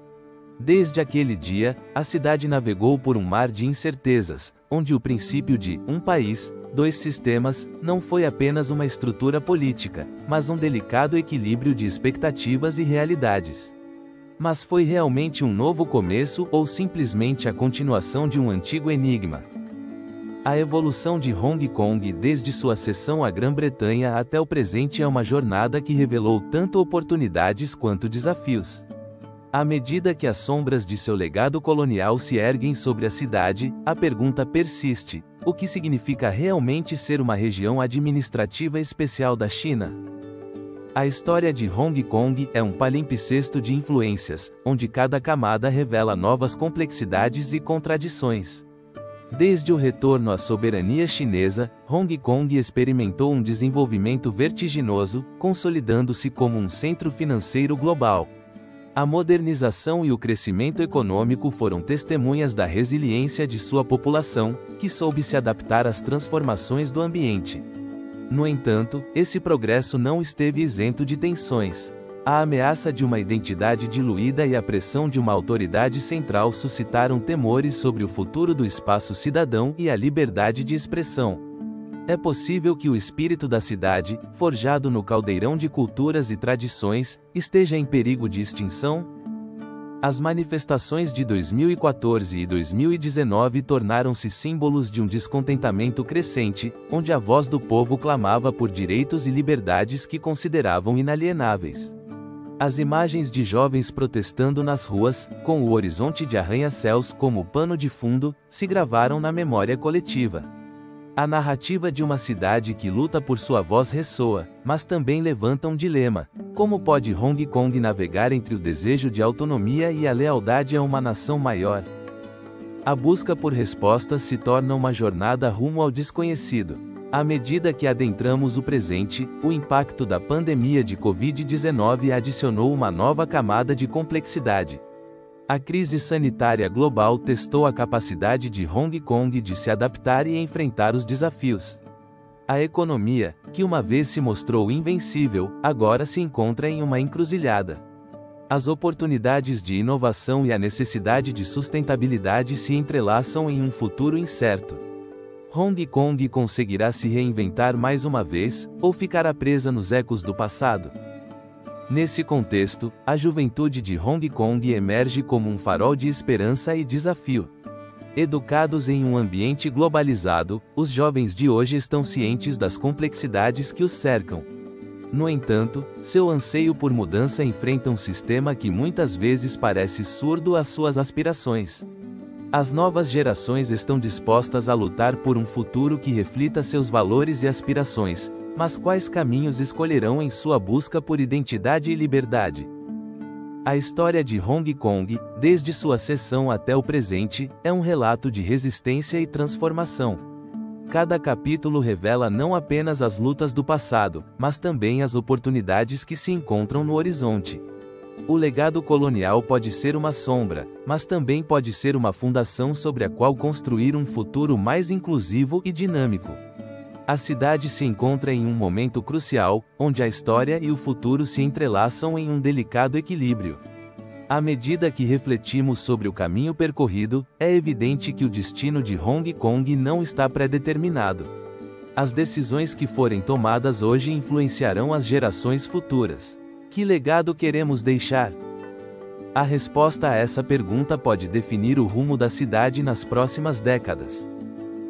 Desde aquele dia, a cidade navegou por um mar de incertezas, onde o princípio de um país, dois sistemas, não foi apenas uma estrutura política, mas um delicado equilíbrio de expectativas e realidades. Mas foi realmente um novo começo ou simplesmente a continuação de um antigo enigma? A evolução de Hong Kong desde sua cessão à Grã-Bretanha até o presente é uma jornada que revelou tanto oportunidades quanto desafios. À medida que as sombras de seu legado colonial se erguem sobre a cidade, a pergunta persiste: o que significa realmente ser uma região administrativa especial da China? A história de Hong Kong é um palimpsesto de influências, onde cada camada revela novas complexidades e contradições. Desde o retorno à soberania chinesa, Hong Kong experimentou um desenvolvimento vertiginoso, consolidando-se como um centro financeiro global. A modernização e o crescimento econômico foram testemunhas da resiliência de sua população, que soube se adaptar às transformações do ambiente. No entanto, esse progresso não esteve isento de tensões. A ameaça de uma identidade diluída e a pressão de uma autoridade central suscitaram temores sobre o futuro do espaço cidadão e a liberdade de expressão. É possível que o espírito da cidade, forjado no caldeirão de culturas e tradições, esteja em perigo de extinção? As manifestações de 2014 e 2019 tornaram-se símbolos de um descontentamento crescente, onde a voz do povo clamava por direitos e liberdades que consideravam inalienáveis. As imagens de jovens protestando nas ruas, com o horizonte de arranha-céus como pano de fundo, se gravaram na memória coletiva. A narrativa de uma cidade que luta por sua voz ressoa, mas também levanta um dilema: como pode Hong Kong navegar entre o desejo de autonomia e a lealdade a uma nação maior? A busca por respostas se torna uma jornada rumo ao desconhecido. À medida que adentramos o presente, o impacto da pandemia de Covid-19 adicionou uma nova camada de complexidade. A crise sanitária global testou a capacidade de Hong Kong de se adaptar e enfrentar os desafios. A economia, que uma vez se mostrou invencível, agora se encontra em uma encruzilhada. As oportunidades de inovação e a necessidade de sustentabilidade se entrelaçam em um futuro incerto. Hong Kong conseguirá se reinventar mais uma vez, ou ficará presa nos ecos do passado? Nesse contexto, a juventude de Hong Kong emerge como um farol de esperança e desafio. Educados em um ambiente globalizado, os jovens de hoje estão cientes das complexidades que os cercam. No entanto, seu anseio por mudança enfrenta um sistema que muitas vezes parece surdo às suas aspirações. As novas gerações estão dispostas a lutar por um futuro que reflita seus valores e aspirações, mas quais caminhos escolherão em sua busca por identidade e liberdade? A história de Hong Kong, desde sua seção até o presente, é um relato de resistência e transformação. Cada capítulo revela não apenas as lutas do passado, mas também as oportunidades que se encontram no horizonte. O legado colonial pode ser uma sombra, mas também pode ser uma fundação sobre a qual construir um futuro mais inclusivo e dinâmico. A cidade se encontra em um momento crucial, onde a história e o futuro se entrelaçam em um delicado equilíbrio. À medida que refletimos sobre o caminho percorrido, é evidente que o destino de Hong Kong não está pré-determinado. As decisões que forem tomadas hoje influenciarão as gerações futuras. Que legado queremos deixar? A resposta a essa pergunta pode definir o rumo da cidade nas próximas décadas.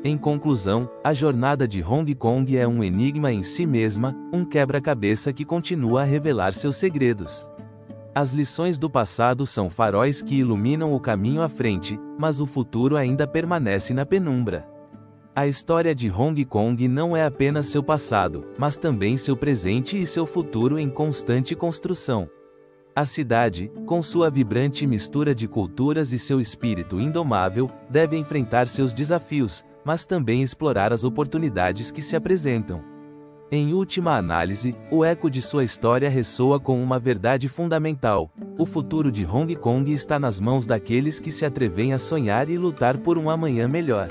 Em conclusão, a jornada de Hong Kong é um enigma em si mesma, um quebra-cabeça que continua a revelar seus segredos. As lições do passado são faróis que iluminam o caminho à frente, mas o futuro ainda permanece na penumbra. A história de Hong Kong não é apenas seu passado, mas também seu presente e seu futuro em constante construção. A cidade, com sua vibrante mistura de culturas e seu espírito indomável, deve enfrentar seus desafios, mas também explorar as oportunidades que se apresentam. Em última análise, o eco de sua história ressoa com uma verdade fundamental: o futuro de Hong Kong está nas mãos daqueles que se atrevem a sonhar e lutar por um amanhã melhor.